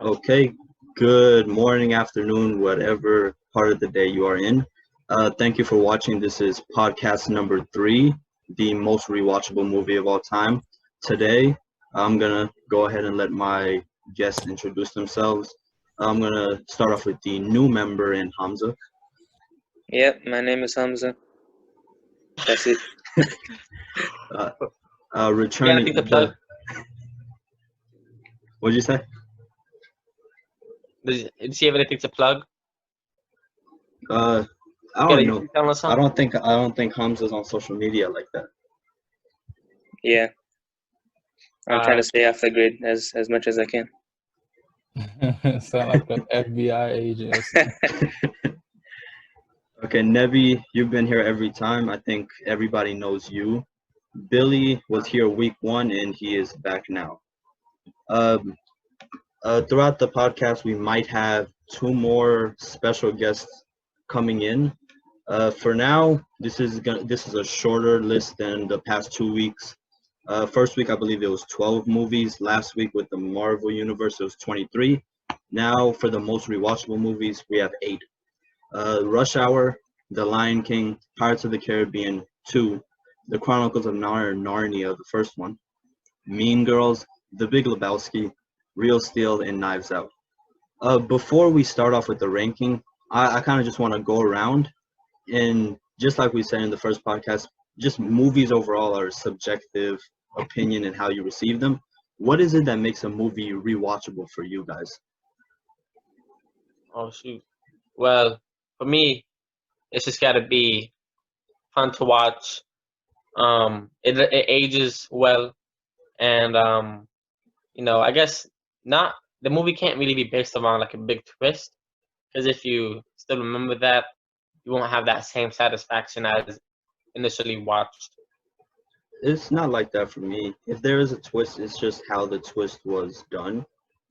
Okay, good morning, afternoon, whatever part of the day you are in. Thank you for watching. This is podcast number 3, the most rewatchable movie of all time. Today, I'm gonna go ahead and let my guests introduce themselves. I'm gonna start off with the new member in Hamza. Yep, my name is Hamza. That's it. Uh, You got anything to returning plug? what'd you say? Does he have anything to plug? Uh, I Got a don't know. YouTube channel or I something? don't think Hamza's on social media like that. Yeah, I'm trying to Alright. stay off the grid as much as I can. Sound like an FBI agent or something. Okay, Nevi, you've been here every time. I think everybody knows you. Billy was here week 1 and he is back now. Um, throughout the podcast, we might have 2 more special guests coming in. For now, this is a shorter list than the past 2 weeks. First week, I believe it was 12 movies. Last week with the Marvel Universe, it was 23. Now, for the most rewatchable movies, we have 8. Rush Hour, The Lion King, Pirates of the Caribbean 2, The Chronicles of Narnia, the first one, Mean Girls, The Big Lebowski, Real Steel, and Knives Out. Before we start off with the ranking, I kind of just want to go around and just like we said in the first podcast, just movies overall are subjective opinion and how you receive them. What is it that makes a movie rewatchable for you guys? Oh shoot. Well, for me, it's just gotta be fun to watch. It ages well, and I guess not. The movie can't really be based around like a big twist, because if you still remember that, you won't have that same satisfaction as initially watched. It's not like that for me. If there is a twist, it's just how the twist was done.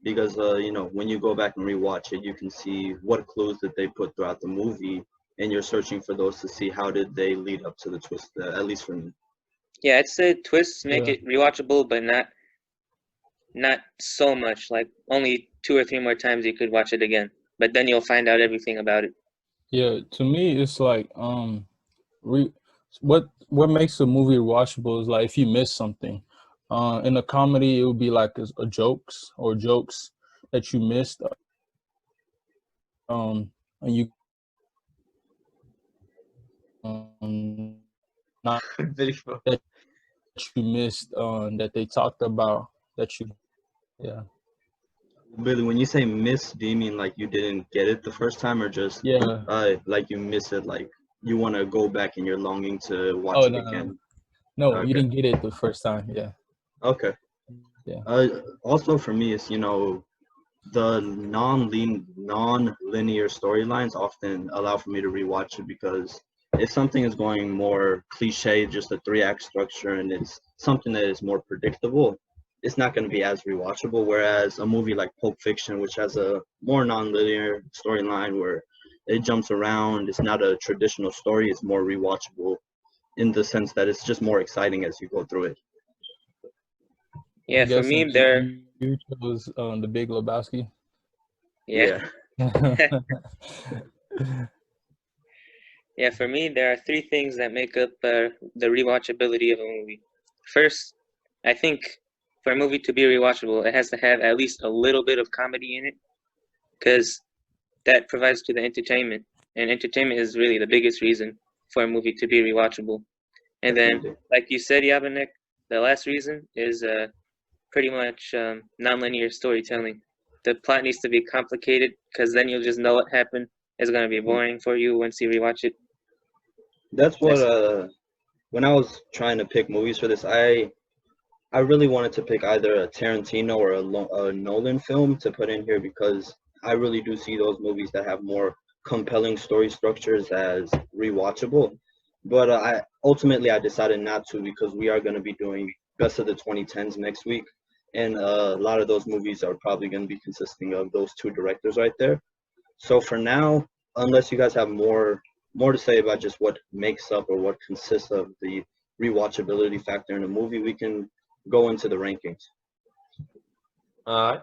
Because when you go back and rewatch it, you can see what clues that they put throughout the movie, and you're searching for those to see how did they lead up to the twist. At least for me. Yeah, I'd say twists make Yeah. it rewatchable, but not so much. Like only 2 or 3 more times you could watch it again, but then you'll find out everything about it. Yeah, to me, it's like re- what makes a movie watchable is like if you miss something. In a comedy, it would be like a jokes that you missed. And you not Very true. that you missed that they talked about that you yeah Billy, when you say miss, do you mean like you didn't get it the first time, or just yeah. like you miss it, like you want to go back and you're longing to watch Oh it no, again? you Okay, didn't get it the first time. Yeah, okay. yeah. Also for me, it's the non-linear storylines often allow for me to rewatch it because if something is going more cliche, just a 3-act structure, and it's something that is more predictable, it's not going to be as rewatchable. Whereas a movie like Pulp Fiction, which has a more non-linear storyline where it jumps around, it's not a traditional story, it's more rewatchable in the sense that it's just more exciting as you go through it. Yeah, I'm for guessing me there. you chose the Big Lebowski. Yeah, Yeah. yeah, for me there are 3 things that make up the rewatchability of a movie. First, I think for a movie to be rewatchable, it has to have at least a little bit of comedy in it, because that provides to the entertainment, and entertainment is really the biggest reason for a movie to be rewatchable. And then, Definitely. like you said, Yabanek, the last reason is pretty much nonlinear storytelling. The plot needs to be complicated, because then you'll just know what happened. It's gonna be boring for you once you rewatch it. That's what That's when I was trying to pick movies for this, I really wanted to pick either a Tarantino or a Nolan film to put in here because I really do see those movies that have more compelling story structures as rewatchable. But I decided not to because we are going to be doing best of the 2010s next week, and a lot of those movies are probably going to be consisting of those 2 directors right there. So for now, unless you guys have more to say about just what makes up or what consists of the rewatchability factor in a movie, we can go into the rankings. Alright.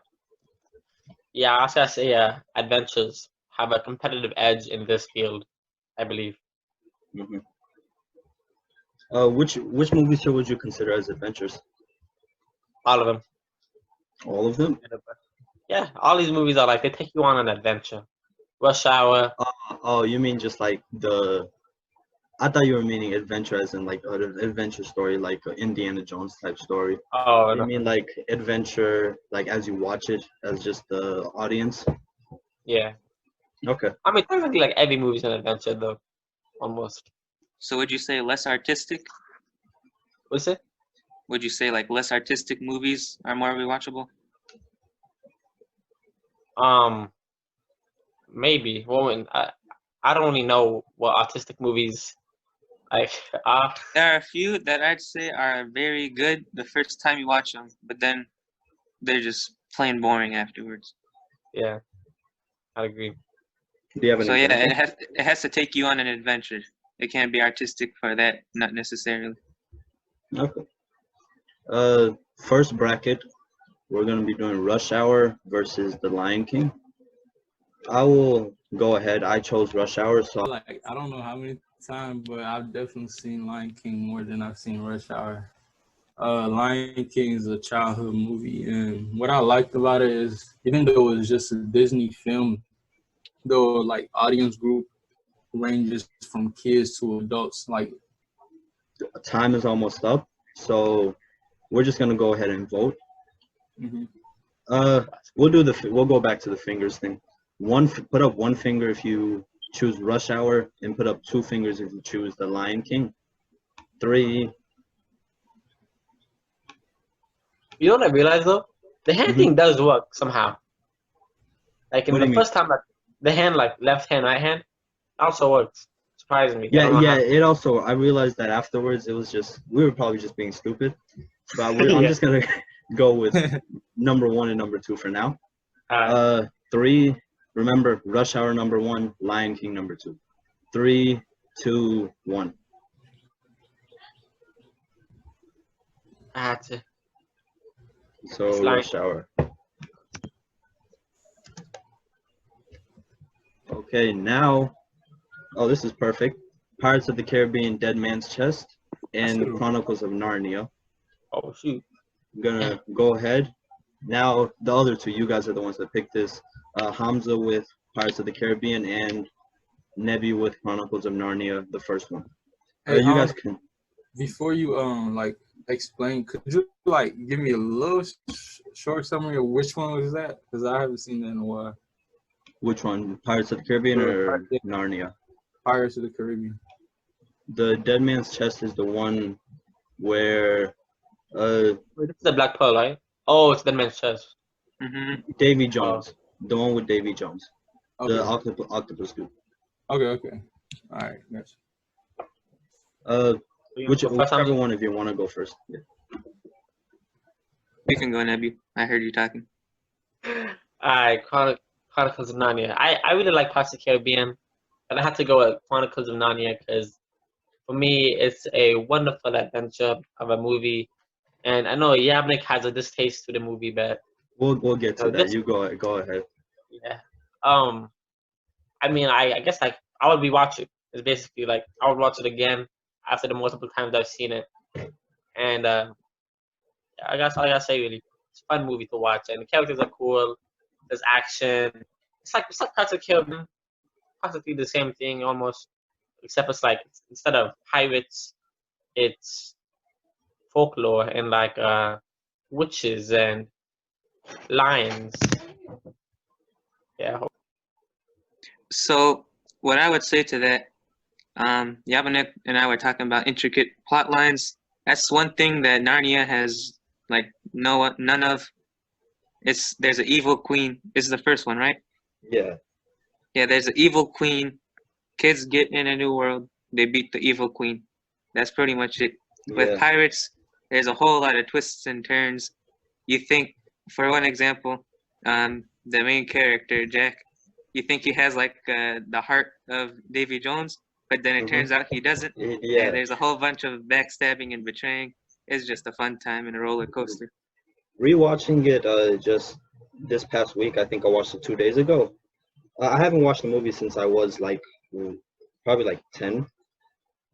Yeah, I was gonna say adventures have a competitive edge in this field, I believe. Hmm. Which movies here would you consider as adventures? All of them. All of them? Yeah, all these movies are like they take you on an adventure. Rush Hour. Oh, you mean just like the? I thought you were meaning adventure as in like an adventure story, like a Indiana Jones type story. Oh You no. mean like adventure, like as you watch it, as just the audience? Yeah. Okay. I mean, technically, like every movie's an adventure, though, almost. So would you say less artistic? What's it? Would you say like less artistic movies are more rewatchable? Um, maybe. Well, I don't really know what artistic movies like are. There are a few that I'd say are very good the first time you watch them, but then they're just plain boring afterwards. Yeah, I agree. Do you have an So yeah, example? it has to take you on an adventure. It can't be artistic for that, not necessarily. Okay. First bracket, we're gonna be doing Rush Hour versus The Lion King. I will go ahead. I chose Rush Hour, so Like I don't know how many times, but I've definitely seen Lion King more than I've seen Rush Hour. Lion King is a childhood movie, and what I liked about it is even though it's just a Disney film, though like audience group ranges from kids to adults. Like time is almost up. So we're just gonna go ahead and vote. mhm. We'll go back to the fingers thing. Put up one finger if you choose Rush Hour, and put up two fingers if you choose The Lion King. 3. You know what I realized though? The hand Mhm. thing does work somehow. Like in What do the you mean? first time, like the hand, like left hand, right hand, also works. Surprisingly, I Yeah, don't know yeah. how. It also, I realized that afterwards it was just we were probably just being stupid, but I'm Yeah. just gonna go with number 1 and number 2 for now. Alright. 3. Remember, Rush Hour number 1, Lion King number 2. 3, 2, 1. I had to. So It's Lion Rush Hour. Okay, now, oh, this is perfect. Pirates of the Caribbean, Dead Man's Chest, and True. Chronicles of Narnia. Oh shoot. I'm gonna go ahead. Now, the other two, you guys are the ones that picked this. Hamza with Pirates of the Caribbean and Nebi with Chronicles of Narnia, the first one. Hey, You guys can. before you like explain, could you like give me a little short summary of which one was that? Because I haven't seen that in a while. Which one? Pirates of the Caribbean or Yeah, Narnia? Pirates of the Caribbean. The Dead Man's Chest is the one where uh, Wait, this is the Black Pearl, right? Oh, it's the man's chest. Mm-hmm. Davy Oh, Jones, the one with Davy Jones, the Okay. octopus dude. Okay. All right. Gotcha. you want to go first, Whichever Hamza? one of you want to go first. Yeah. You can go, Nebu. I heard you talking. Alright, Chronicles of Narnia. I really like Pirates of the Caribbean, but I had to go with Chronicles of Narnia because for me it's a wonderful adventure of a movie. And I know Yabnik has a distaste to the movie, but We'll get you to know, that. this You go ahead. yeah. I mean I guess like I would rewatch it. It's basically like I would watch it again after the multiple times I've seen it. And I guess all I gotta say really, it's a fun movie to watch and the characters are cool. There's action. It's like Pirates of the Caribbean, practically the same thing almost, except it's like instead of pirates, it's folklore and like witches and lions. Yeah. So what I would say to that, Yabanek and I were talking about intricate plot lines. That's one thing that Narnia has like none of. There's an evil queen. This is the first one, right? Yeah. Yeah, there's an evil queen. Kids get in a new world. They beat the evil queen. That's pretty much it. With Yeah. pirates, there's a whole lot of twists and turns. You think, for one example, the main character Jack, you think he has like the heart of Davy Jones, but then it Mhm. turns out he doesn't. Yeah. And there's a whole bunch of backstabbing and betraying. It's just a fun time and a roller coaster. Rewatching it, just this past week. I think I watched it 2 days ago. I haven't watched the movie since I was like probably like 10,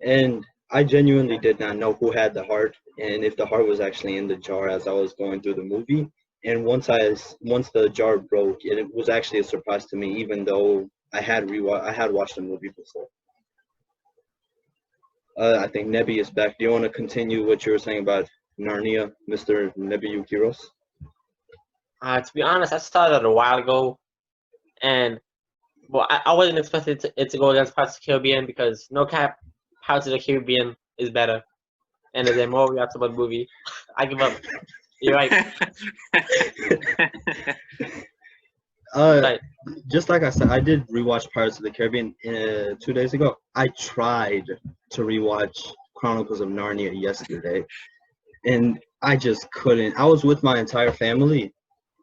and I genuinely did not know who had the heart and if the heart was actually in the jar as I was going through the movie. And once the jar broke, it was actually a surprise to me, even though I had watched the movie before. I think Nebi is back. Do you want to continue what you were saying about Narnia, Mr. Nebi Yukiros? To be honest, I started a while ago, and well, I wasn't expecting it to go against Pirates of the Caribbean because no cap, Pirates of the Caribbean is better and is a more reactable movie. I give up. You're right. Right. Just like I said, I did rewatch Pirates of the Caribbean 2 days ago. I tried to rewatch Chronicles of Narnia yesterday, and I just couldn't. I was with my entire family,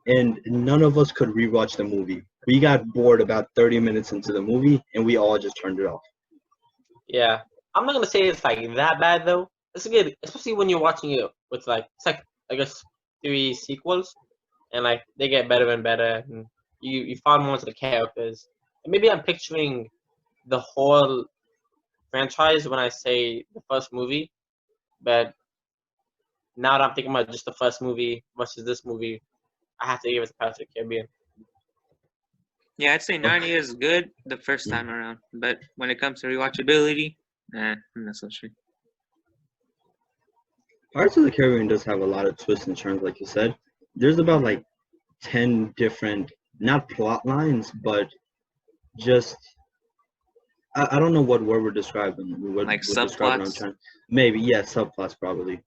and none of us could rewatch the movie. We got bored about 30 minutes into the movie, and we all just turned it off. Yeah, I'm not gonna say it's like that bad though. It's good, especially when you're watching it with like it's like I guess 3 sequels, and like they get better and better, and you find more of the characters. And maybe I'm picturing the whole franchise when I say the first movie, but now that I'm thinking about just the first movie versus this movie, I have to give it to Pirates of the Caribbean. Yeah, I'd say Narnia is good the first time around, but when it comes to rewatchability, I'm not so sure. Pirates of the Caribbean does have a lot of twists and turns, like you said. There's about like 10 different, not plot lines, but just I don't know what word we're describing. Like subplots? Maybe, yeah, subplots probably.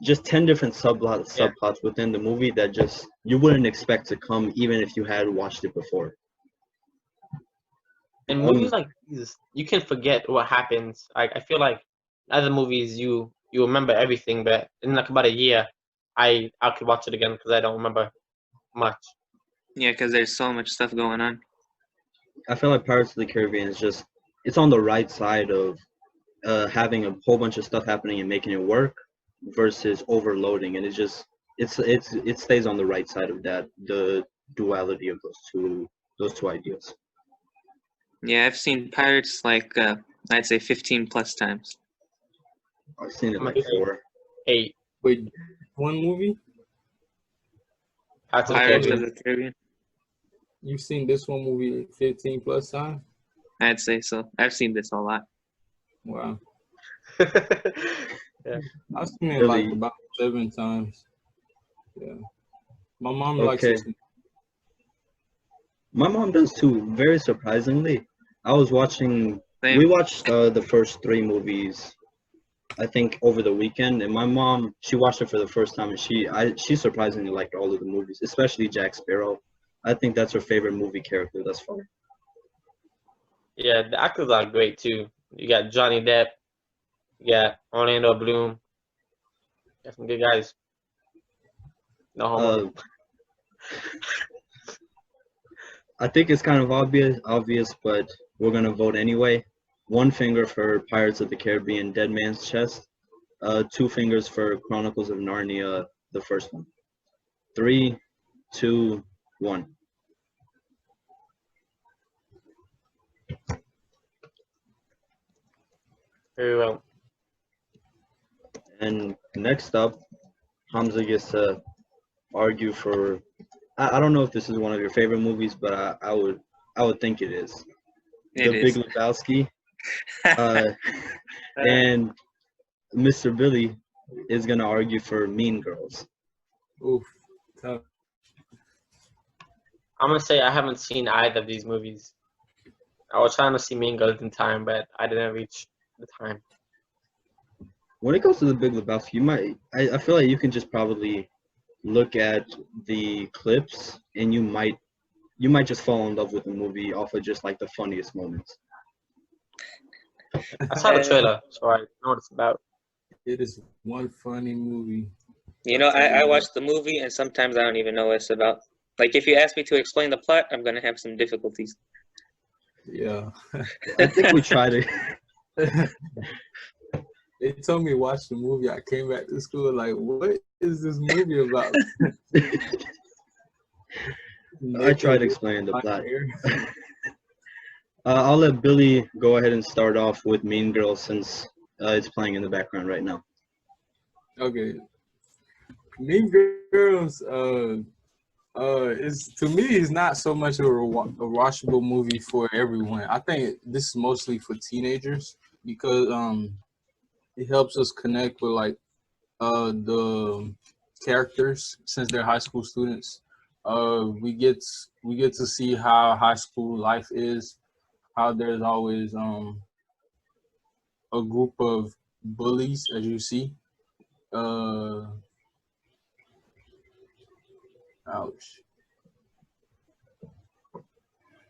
Just 10 different subplots within the movie that just you wouldn't expect to come even if you had watched it before. In movies like these, you can forget what happens. I feel like other movies you remember everything, but in like about a year, I could watch it again because I don't remember much. Yeah, because there's so much stuff going on. I feel like Pirates of the Caribbean is just it's on the right side of having a whole bunch of stuff happening and making it work versus overloading, and it stays on the right side of that, the duality of those two ideas. Yeah, I've seen Pirates like I'd say 15 plus times. I've seen it like 4. 8. Wait, one movie? Pirates of the Caribbean. You've seen this one movie 15 plus times? I'd say so. I've seen this a lot. Wow. Yeah. I've seen it like about 7 times. Yeah. My mom likes it too. My mom does too, very surprisingly. We watched the first 3 movies, I think, over the weekend, and my mom, she watched it for the first time, and she surprisingly liked all of the movies, especially Jack Sparrow. I think that's her favorite movie character thus far. Yeah, the actors are great too. You got Johnny Depp, you got Orlando Bloom, you got some good guys. No homo. I think it's kind of obvious, but we're gonna vote anyway. 1 finger for Pirates of the Caribbean, Dead Man's Chest. 2 fingers for Chronicles of Narnia, the first one. 3, 2, 1. Very well. And next up, Hamza gets to argue for. I don't know if this is one of your favorite movies, but I would think it is. The Big Lebowski. And Mr. Billy is gonna argue for Mean Girls. Oof, tough. I'm gonna say I haven't seen either of these movies. I was trying to see Mean Girls in time, but I didn't reach the time. When it comes to The Big Lebowski, I feel like you can just probably look at the clips and you might just fall in love with the movie off of just like the funniest moments. I saw the trailer, so I know what it's about. It is one funny movie. You know, I watch the movie and sometimes I don't even know what it's about. Like if you ask me to explain the plot, I'm gonna have some difficulties. Yeah. I think we tried it. They told me to watch the movie. I came back to school like, what is this movie about? I tried explaining the plot. I'll let Billy go ahead and start off with Mean Girls since it's playing in the background right now. Okay. Mean Girls, is to me is not so much a watchable movie for everyone. I think this is mostly for teenagers because it helps us connect with like the characters since they're high school students. We get to see how high school life is, how there's always a group of bullies as you see. Ouch.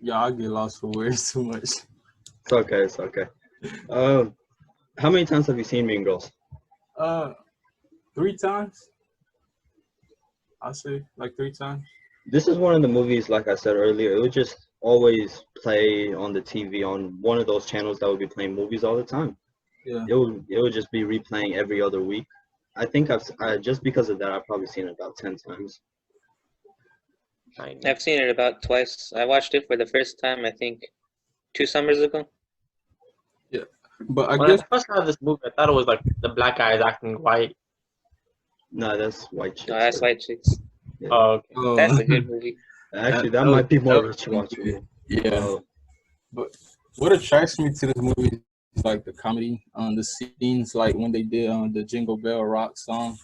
Yeah, I get lost for words too much. It's okay. It's okay. How many times have you seen Mean Girls? 3 times. I'll say like 3 times. This is one of the movies, like I said earlier, it would just always play on the TV on one of those channels that would be playing movies all the time. Yeah. It would just be replaying every other week. I think just because of that, I've probably seen it about 10 times. I've seen it about twice. I watched it for the first time, I think, 2 summers ago. Yeah, but I When guess I first saw this movie, I thought it was like the black guys acting white. No, that's White Chicks. No, that's White Chicks. Yeah. Oh, okay. That's a good movie. Actually, that that might be more was- rewatchable. yeah. But what attracts me to this movie is like the comedy on the scenes, like when they did the Jingle Bell Rock song.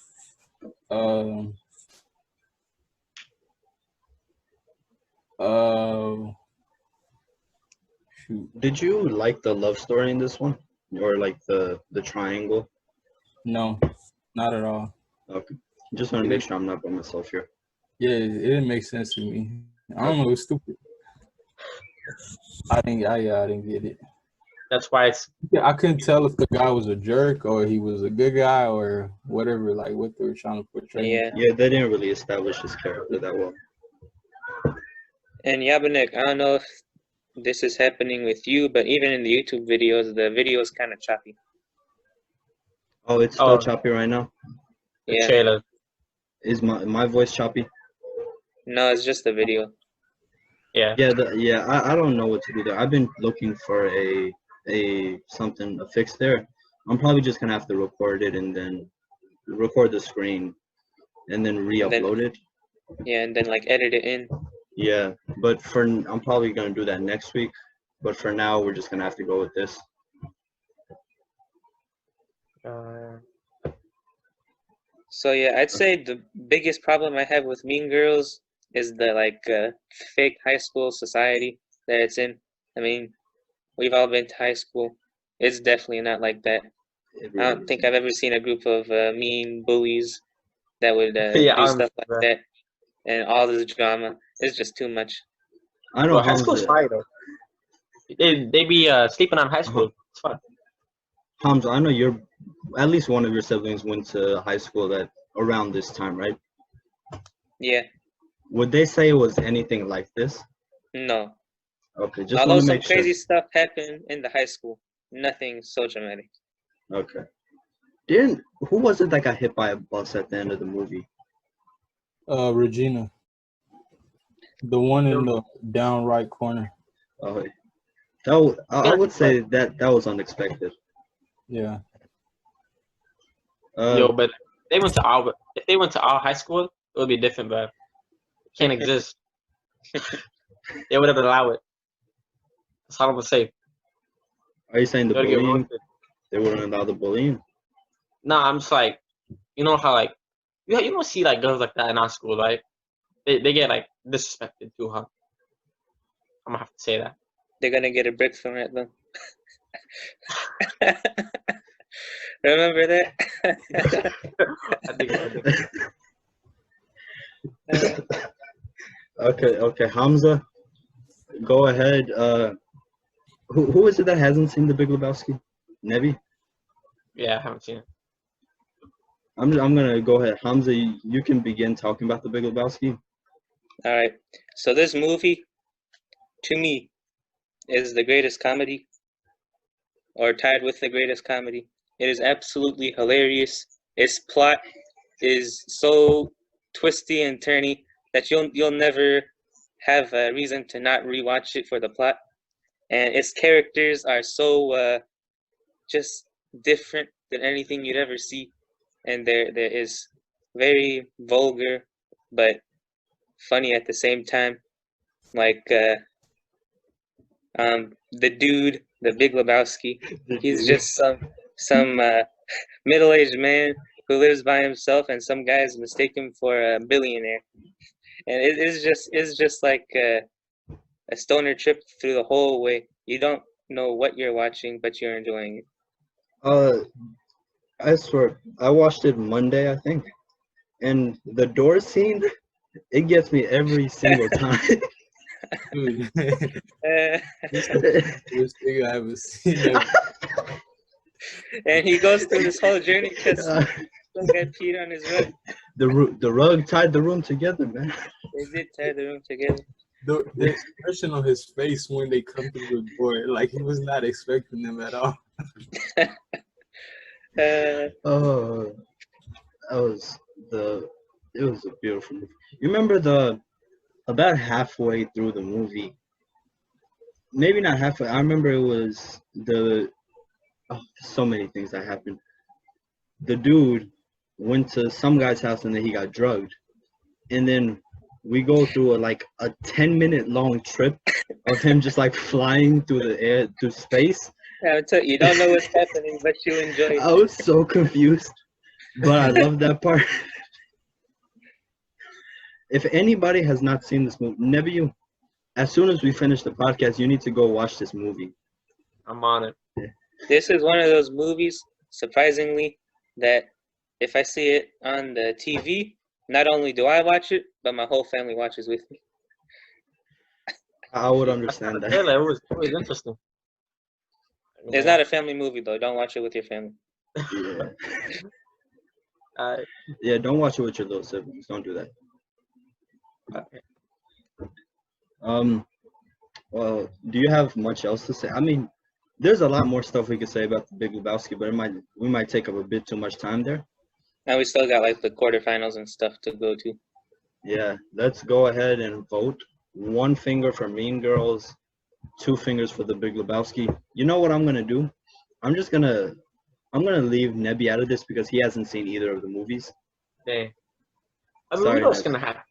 Shoot. Did you like the love story in this one, or like the triangle? No, not at all. Okay, just want to make sure I'm not by myself here. Yeah, it didn't make sense to me. I don't know, it was stupid. I didn't get it. That's why it's Yeah, I couldn't tell if the guy was a jerk or he was a good guy or whatever, like what they were trying to portray. Yeah. Yeah, they didn't really establish his character that well. And Yabanek, I don't know if this is happening with you, but even in the YouTube videos, the video is kind of choppy. Oh, it's still choppy right now. the Yeah. trailer. Is my voice choppy? No, it's just the video. Yeah. Yeah, I don't know what to do there. I've been looking for a fix there. I'm probably just gonna have to record it and then record the screen and then re-upload it. Yeah, and then like edit it in. Yeah, but I'm probably gonna do that next week. But for now, we're just gonna have to go with this. So yeah, I'd say the biggest problem I have with Mean Girls is the like fake high school society that it's in. I mean, we've all been to high school. It's definitely not like that. It I really don't think I've ever seen a group of mean bullies that would Yeah, do I stuff like understand. that. And all this drama is just too much. I know Well, high school's Hamza. fine though. They be sleeping on high school. It's fun. Hamza, I know at least one of your siblings went to high school around this time, right? Yeah, Would they say it was anything like this? no. Okay, just Although want to some make sure. crazy stuff happened in the high school, nothing so dramatic. Okay. Who was it that got hit by a bus at the end of the movie? Regina, the one in the down right corner. Oh, I would say that was unexpected. Yeah. Yo, but if they went to our high school, it would be different, but it can't exist. They wouldn't allow it. That's all I'm gonna say. Are you saying the They would get bullying? roasted. They wouldn't allow the bullying? Nah, I'm just like, you know how like you don't see like girls like that in our school, right? They get like disrespected too, huh? I'm gonna have to say that. They're gonna get a brick from it though. Remember that? I think Okay, Hamza, go ahead. Who is it that hasn't seen The Big Lebowski? Nevi? yeah, I haven't seen it. I'm gonna go ahead. Hamza, you can begin talking about The Big Lebowski. All right. So this movie, to me, is the greatest comedy, or tied with the greatest comedy. It is absolutely hilarious. Its plot is so twisty and turny that you'll never have a reason to not rewatch it for the plot, and its characters are so just different than anything you'd ever see, and there is very vulgar but funny at the same time, like the dude, the Big Lebowski. He's just some middle-aged man who lives by himself, and some guys mistake him for a billionaire, and it's just like a stoner trip through the whole way. You don't know what you're watching, but you're enjoying it. I swear, I watched it Monday, I think, and the door scene, it gets me every single time. Dude, Uh, this thing I haven't seen. Ever. and he goes through this whole journey because some guy peed on his rug. The rug tied the room together, man. They did tie the room together. The expression on his face when they come through the door, like he was not expecting them at all. Oh, it was a beautiful movie. You remember about halfway through the movie, maybe not halfway. I remember it was so many things that happened. The dude went to some guy's house and then he got drugged, and then we go through a 10-minute long trip of him just like flying through the air, through space. Yeah, you don't know what's happening, but you enjoy it. I was so confused, but I love that part. If anybody has not seen this movie, never you. As soon as we finish the podcast, you need to go watch this movie. I'm on it. This is one of those movies, surprisingly, that if I see it on the TV, not only do I watch it, but my whole family watches with me. I would understand that. It was interesting. It's not a family movie, though. Don't watch it with your family. Yeah. Yeah, don't watch it with your little siblings. Don't do that. Well, do you have much else to say? I mean, there's a lot more stuff we could say about the Big Lebowski, but we might take up a bit too much time there. And we still got the quarterfinals and stuff to go to. Yeah, let's go ahead and vote. 1 finger for Mean Girls, 2 fingers for the Big Lebowski. You know what I'm gonna do? I'm gonna leave Nebby out of this because he hasn't seen either of the movies. Dang. I mean, Sorry, we know what's Neb. gonna happen.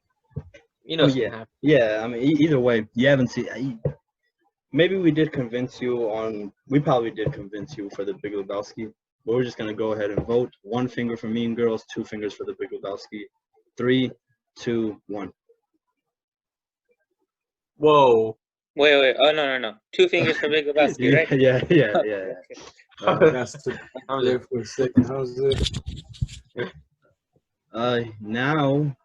You know what's gonna happen. Yeah, I mean, either way, you haven't seen. Maybe we did convince you we probably did convince you for the Big Lebowski, but we're just gonna go ahead and vote. 1 finger for Mean Girls, 2 fingers for the Big Lebowski. 3, 2, 1. Whoa. Wait. Oh, no. 2 fingers for Big Lebowski, right? Yeah. That's there for a second. How's it? Now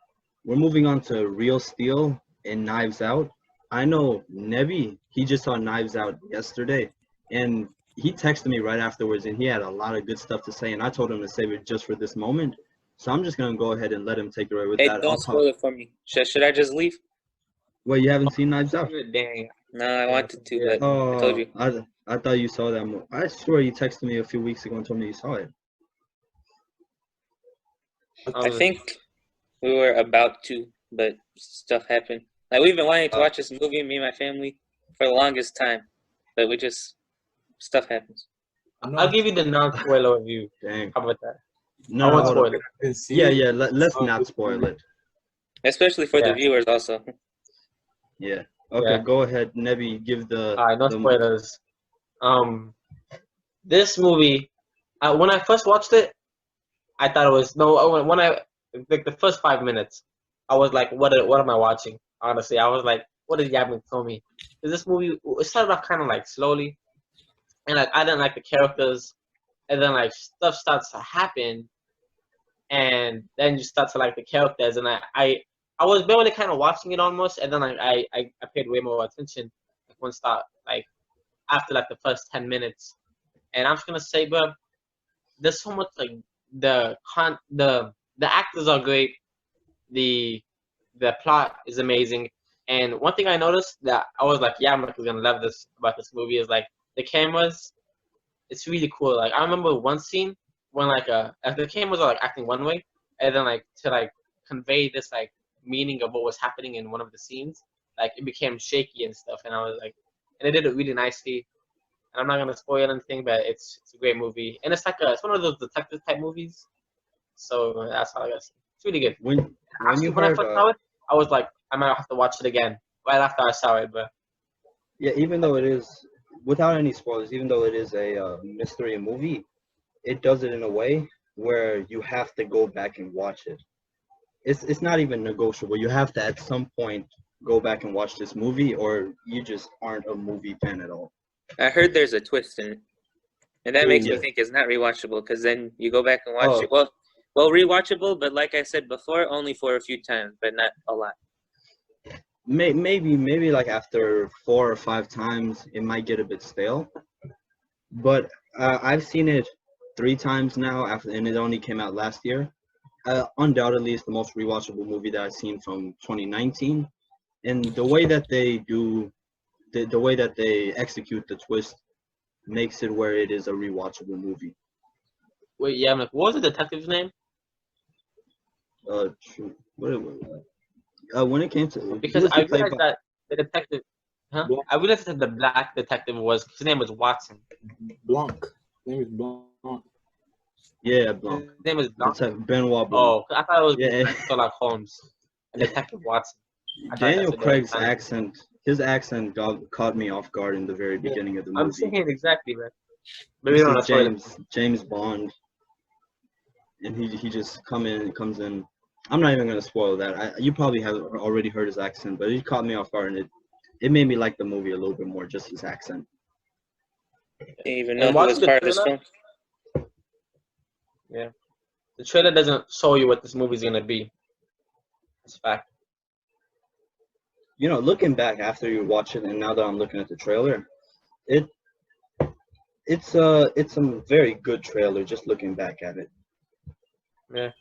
we're moving on to Real Steel and Knives Out. I know Nebby, he just saw Knives Out yesterday, and he texted me right afterwards, and he had a lot of good stuff to say, and I told him to save it just for this moment. So I'm just gonna go ahead and let him take it away with Hey, that. don't spoil it for me. Should I just leave? Well, you haven't seen Knives Out? Dang. No, I wanted to, but I told you. I thought you saw that movie. I swear you texted me a few weeks ago and told me you saw it. I think we were about to, but stuff happened. We've been wanting to watch this movie, me and my family, for the longest time, but stuff happens. I'll give you the non-spoiler review. Dang. How about that? No, I won't hold spoil on. it. Yeah. Let's not spoil it. Especially for the viewers, also. Yeah. Okay, Yeah. Go ahead, Nebby. Give the. All right, no spoilers. This movie, when I first watched it, I thought it was the first 5 minutes, I was like, what am I watching? Honestly, I was like, what did Yasmin tell me? This movie, it started off kind of slowly, and I didn't like the characters, and then stuff starts to happen, and then you start to like the characters, and I was barely kind of watching it almost, and then I paid way more attention after the first 10 minutes, and I'm just gonna say, bro, there's so much the actors are great, the plot is amazing, and one thing I noticed that I was like, yeah, I'm gonna love this about this movie is the cameras. It's really cool. I remember one scene when the cameras are acting one way, and then to convey this meaning of what was happening in one of the scenes, like it became shaky and stuff, and I was like, and they did it really nicely. And I'm not gonna spoil anything, but it's a great movie, and it's one of those detective type movies. So that's all I got to say. It's really good. When Actually, you when I heard first saw it, I was like, I might have to watch it again right after I saw it. But yeah, even though it is without any spoilers, even though it is a mystery movie, it does it in a way where you have to go back and watch it. It's not even negotiable. You have to at some point go back and watch this movie, or you just aren't a movie fan at all. I heard there's a twist in it, and that makes me Yeah. think it's not rewatchable because then you go back and watch Oh. it. Well, rewatchable, but like I said before, only for a few times, but not a lot. Maybe like after 4 or 5 times, it might get a bit stale. But I've seen it 3 times now, and it only came out last year. Undoubtedly, it's the most rewatchable movie that I've seen from 2019. And the way that they do, the way that they execute the twist, makes it where it is a rewatchable movie. wait, yeah, I'm like, what was the detective's name? True. When it came to Because I realized that the detective, huh? Blanc. I realized that the black detective his name was Watson. Blanc. His name is Blanc. yeah, Blanc. His name is Blanc. It's like Benoit Blanc. Oh, I thought it was Yeah. Sherlock Holmes, and Detective Watson. I thought Daniel that's what they were Craig's trying to- accent, his accent caught me off guard in the very beginning of the I'm movie. saying it exactly, man. Maybe This don't is spoil it. James Bond, and he just comes in. I'm not even gonna spoil that. You probably have already heard his accent, but it caught me off guard, and it made me like the movie a little bit more, just his accent. Didn't even And know who watching was the part of this trailer- film. Yeah, the trailer doesn't show you what this movie's gonna be. That's a fact. You know, looking back after you watch it, and now that I'm looking at the trailer, it's a very good trailer. Just looking back at it. Yeah,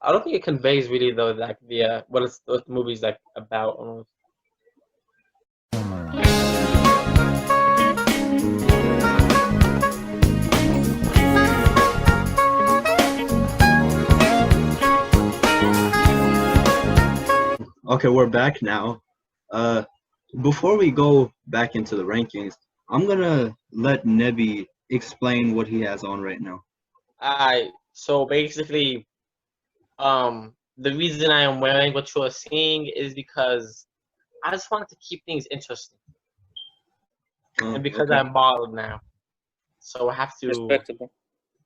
I don't think it conveys really though, like the what the movie's like about almost. Okay, we're back now. Before we go back into the rankings, I'm gonna let Nebi explain what he has on right now. So basically, the reason I am wearing what you are seeing is because I just wanted to keep things interesting, and because Okay. I'm bald now, so I have to. Respectable.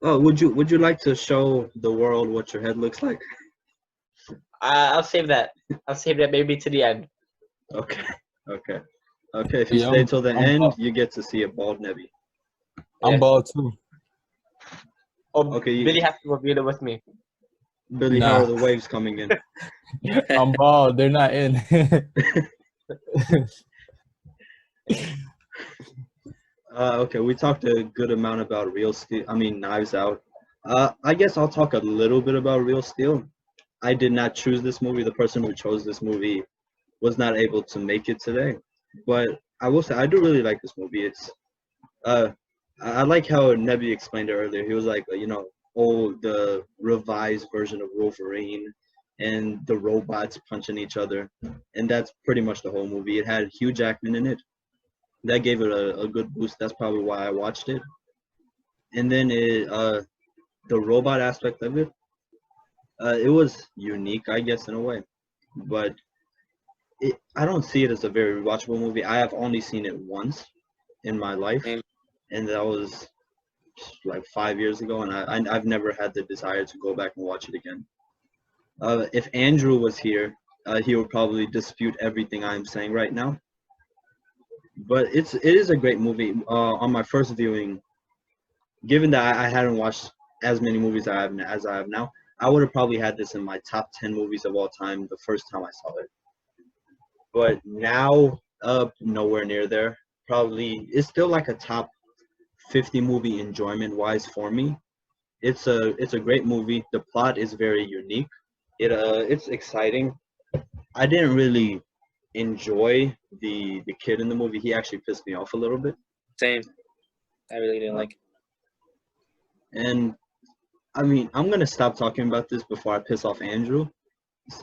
Oh, would you like to show the world what your head looks like? I'll save that. I'll save that maybe to the end. Okay. If you Yeah, stay till the I'm end, bald. you get to see a bald Nebi. I'm Yeah. bald too. Oh, Okay, Billy has to reveal it with me. Billy, how Nah. are the waves coming in? I'm bald. They're not in. Okay, we talked a good amount about Knives Out. I guess I'll talk a little bit about Real Steel. I did not choose this movie. The person who chose this movie was not able to make it today. But I will say I do really like this movie. I like how Nebi explained it earlier. He was like, the revised version of Wolverine and the robots punching each other. And that's pretty much the whole movie. It had Hugh Jackman in it. That gave it a good boost. That's probably why I watched it. And then the robot aspect of it, it was unique, I guess, in a way. But I don't see it as a very rewatchable movie. I have only seen it once in my life, Same. and that was like 5 years ago, and I've never had the desire to go back and watch it again. If Andrew was here, he would probably dispute everything I'm saying right now. But it is a great movie. On my first viewing, given that I hadn't watched as many movies as I have now, I would have probably had this in my top 10 movies of all time the first time I saw it. But now, nowhere near there. Probably it's still like a top 50 movie enjoyment wise for me. It's a great movie. The plot is very unique. It's exciting. I didn't really enjoy the kid in the movie. He actually pissed me off a little bit. Same. I really didn't like it. And I mean, I'm gonna stop talking about this before I piss off Andrew.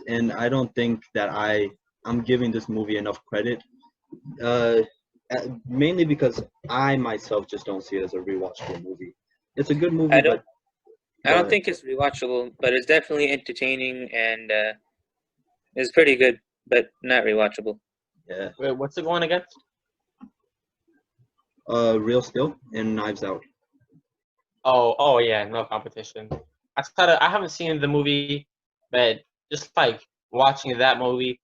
And I don't think that I I'm giving this movie enough credit. Uh, Mainly because I myself just don't see it as a rewatchable movie. It's a good movie, I don't. but I go don't ahead. think it's rewatchable, but it's definitely entertaining and it's pretty good, but not rewatchable. Yeah. Wait, what's it going against? Real Steel and Knives Out. Oh yeah, no competition. I haven't seen the movie, but just like watching that movie,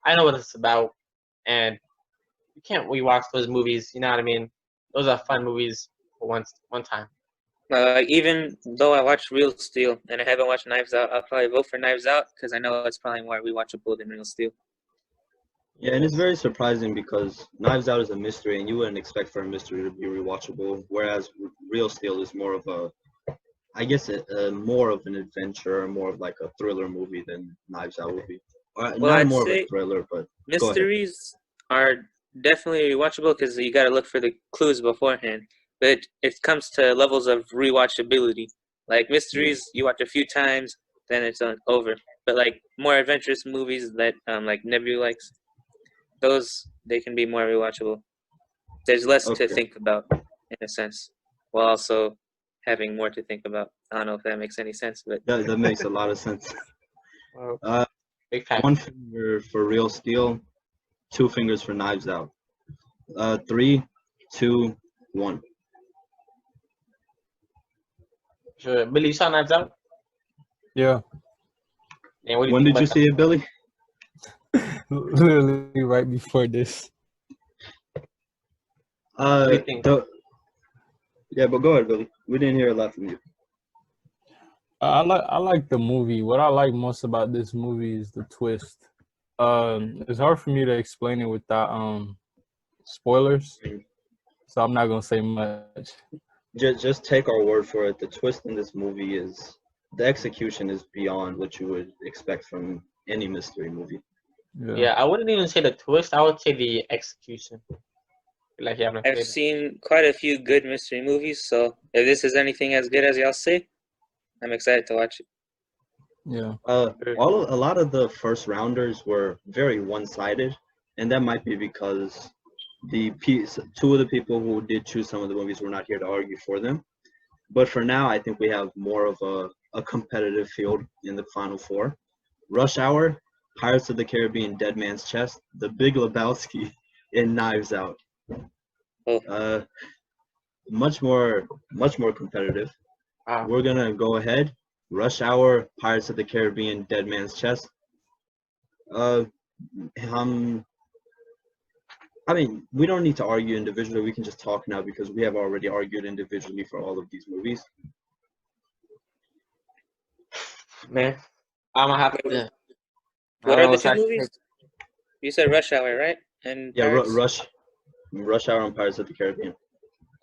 I know what it's about, and you can't rewatch those movies. You know what I mean? Those are fun movies for one time. Even though I watched Real Steel and I haven't watched Knives Out, I'll probably vote for Knives Out because I know it's probably more rewatchable than Real Steel. Yeah, and it's very surprising because Knives Out is a mystery, and you wouldn't expect for a mystery to be rewatchable. Whereas Real Steel is more of a, I guess, more of an adventure, more of like a thriller movie than Knives Out would be. Well, Not I'd more of a say thriller, but go ahead. mysteries are definitely rewatchable because you got to look for the clues beforehand. But it comes to levels of rewatchability. Like mysteries, you watch a few times, then it's over. But like more adventurous movies that like Nebu likes, those they can be more rewatchable. There's less to Okay. think about in a sense, while also having more to think about. I don't know if that makes any sense, but That makes a lot of sense. Well, big fact. 1 finger for Real Steel, 2 fingers for Knives Out. 3, 2, 1. Sure. Billy, you saw Knives Out? Yeah, And what do you When think did you about see it, Billy? literally right before this. What do you think? Yeah, but go ahead, Billy. We didn't hear a lot from you. I like the movie. What I like most about this movie is the twist. It's hard for me to explain it without spoilers, so I'm not gonna say much. Just take our word for it. The twist in this movie is the execution is beyond what you would expect from any mystery movie. Yeah, I wouldn't even say the twist. I would say the execution. Like you haven't I've played. seen quite a few good mystery movies. So if this is anything as good as y'all say, I'm excited to watch it. Yeah. A lot of the first rounders were very one-sided, and that might be because two of the people who did choose some of the movies were not here to argue for them. But for now, I think we have more of a competitive field in the final four. Rush Hour, Pirates of the Caribbean, Dead Man's Chest, The Big Lebowski, and Knives Out. Oh. Much more competitive. Wow. We're gonna go ahead. Rush Hour, Pirates of the Caribbean, Dead Man's Chest. I mean, we don't need to argue individually. We can just talk now because we have already argued individually for all of these movies. Man, I'm gonna have to. What are the two movies? You said Rush Hour, right? And Yeah, Pirates? Rush Hour and Pirates of the Caribbean.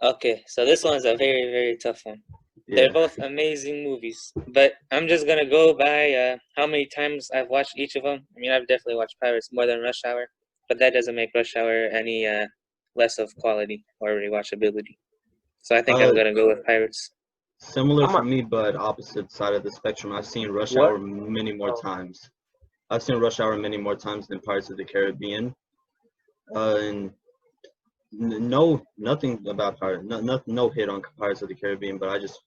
Okay, so this one's a very, very tough one. Yeah. They're both amazing movies, but I'm just gonna go by how many times I've watched each of them. I mean, I've definitely watched Pirates more than Rush Hour, but that doesn't make Rush Hour any less of quality or rewatchability. So I think I'm gonna go with Pirates. Similar for me, but opposite side of the spectrum. I've seen Rush Hour many more times. I've seen Rush Hour many more times than Pirates of the Caribbean. And nothing about Pirates, no hit on Pirates of the Caribbean, but I just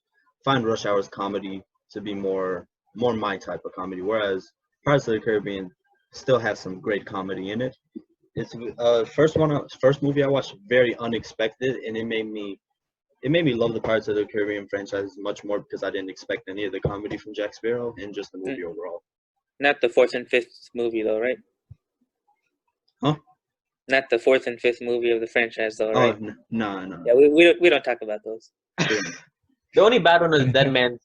find Rush Hour's comedy to be more my type of comedy, whereas Pirates of the Caribbean still has some great comedy in it. It's first movie I watched, very unexpected, and it made me love the Pirates of the Caribbean franchise much more because I didn't expect any of the comedy from Jack Sparrow and just the movie overall. Not the fourth and fifth movie though, right? Huh? Not the fourth and fifth movie of the franchise though, right? Oh, no. Yeah, we don't talk about those. The only bad one is Dead Man's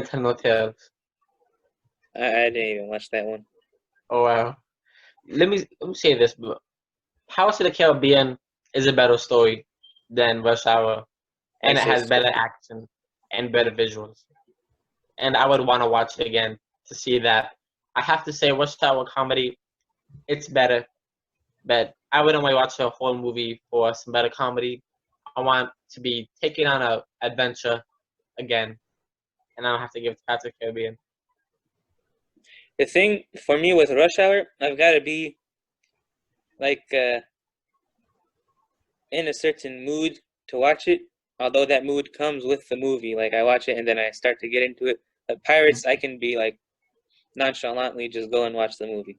Tell No Tales. I didn't even watch that one. Oh wow. Let me say this, bro. Pirates of the Caribbean is a better story than Rush Hour, and it has better action and better visuals. And I would want to watch it again to see that. I have to say, Rush Hour comedy, it's better, but I wouldn't want to watch a whole movie for some better comedy. I want to be taken on an adventure again, and I don't have to give it to Pirates of the Caribbean. The thing for me with Rush Hour, I've got to be like in a certain mood to watch it. Although that mood comes with the movie, like I watch it and then I start to get into it. But Pirates, I can be like nonchalantly just go and watch the movie.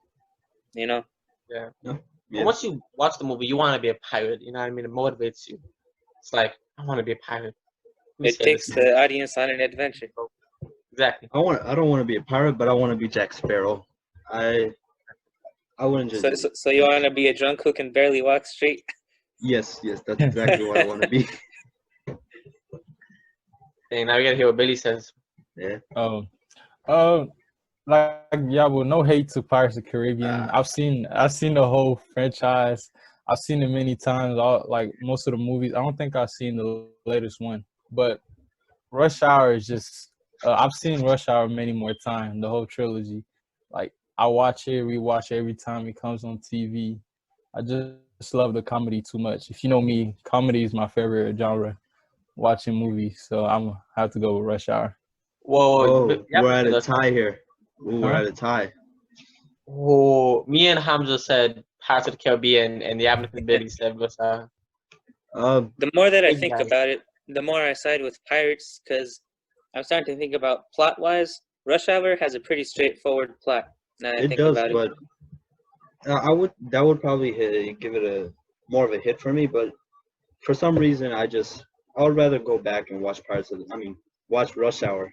You know? Yeah. No? But Yeah. once you watch the movie, you want to be a pirate. You know what I mean? It motivates you. It's like, I want to be a pirate. Let me It say takes this. the audience on an adventure. Exactly. I don't want to be a pirate, but I want to be Jack Sparrow. I wouldn't just. So you want to be a drunk who can barely walk straight? Yes, that's exactly what I want to be. Okay, now we gotta hear what Billy says. Yeah. Like yeah, well, no hate to Pirates of the Caribbean. I've seen the whole franchise. I've seen it many times. All like most of the movies. I don't think I've seen the latest one, but Rush Hour is just. I've seen Rush Hour many more times. The whole trilogy. Like I watch it, rewatch it every time it comes on TV. I just love the comedy too much. If you know me, comedy is my favorite genre. Watching movies, so I'm have to go with Rush Hour. Whoa, Oh, we're at a tie here. Ooh, we're at a tie. Oh, me and Hamza said Pirates of the Caribbean, and the Abington and Billy said Rush Hour. The more that I Big think guy. about it, the more I side with Pirates because I'm starting to think about plot-wise. Rush Hour has a pretty straightforward plot. Now that I It think does, about it. but that would probably give it a more of a hit for me. But for some reason, I would rather go back and watch watch Rush Hour.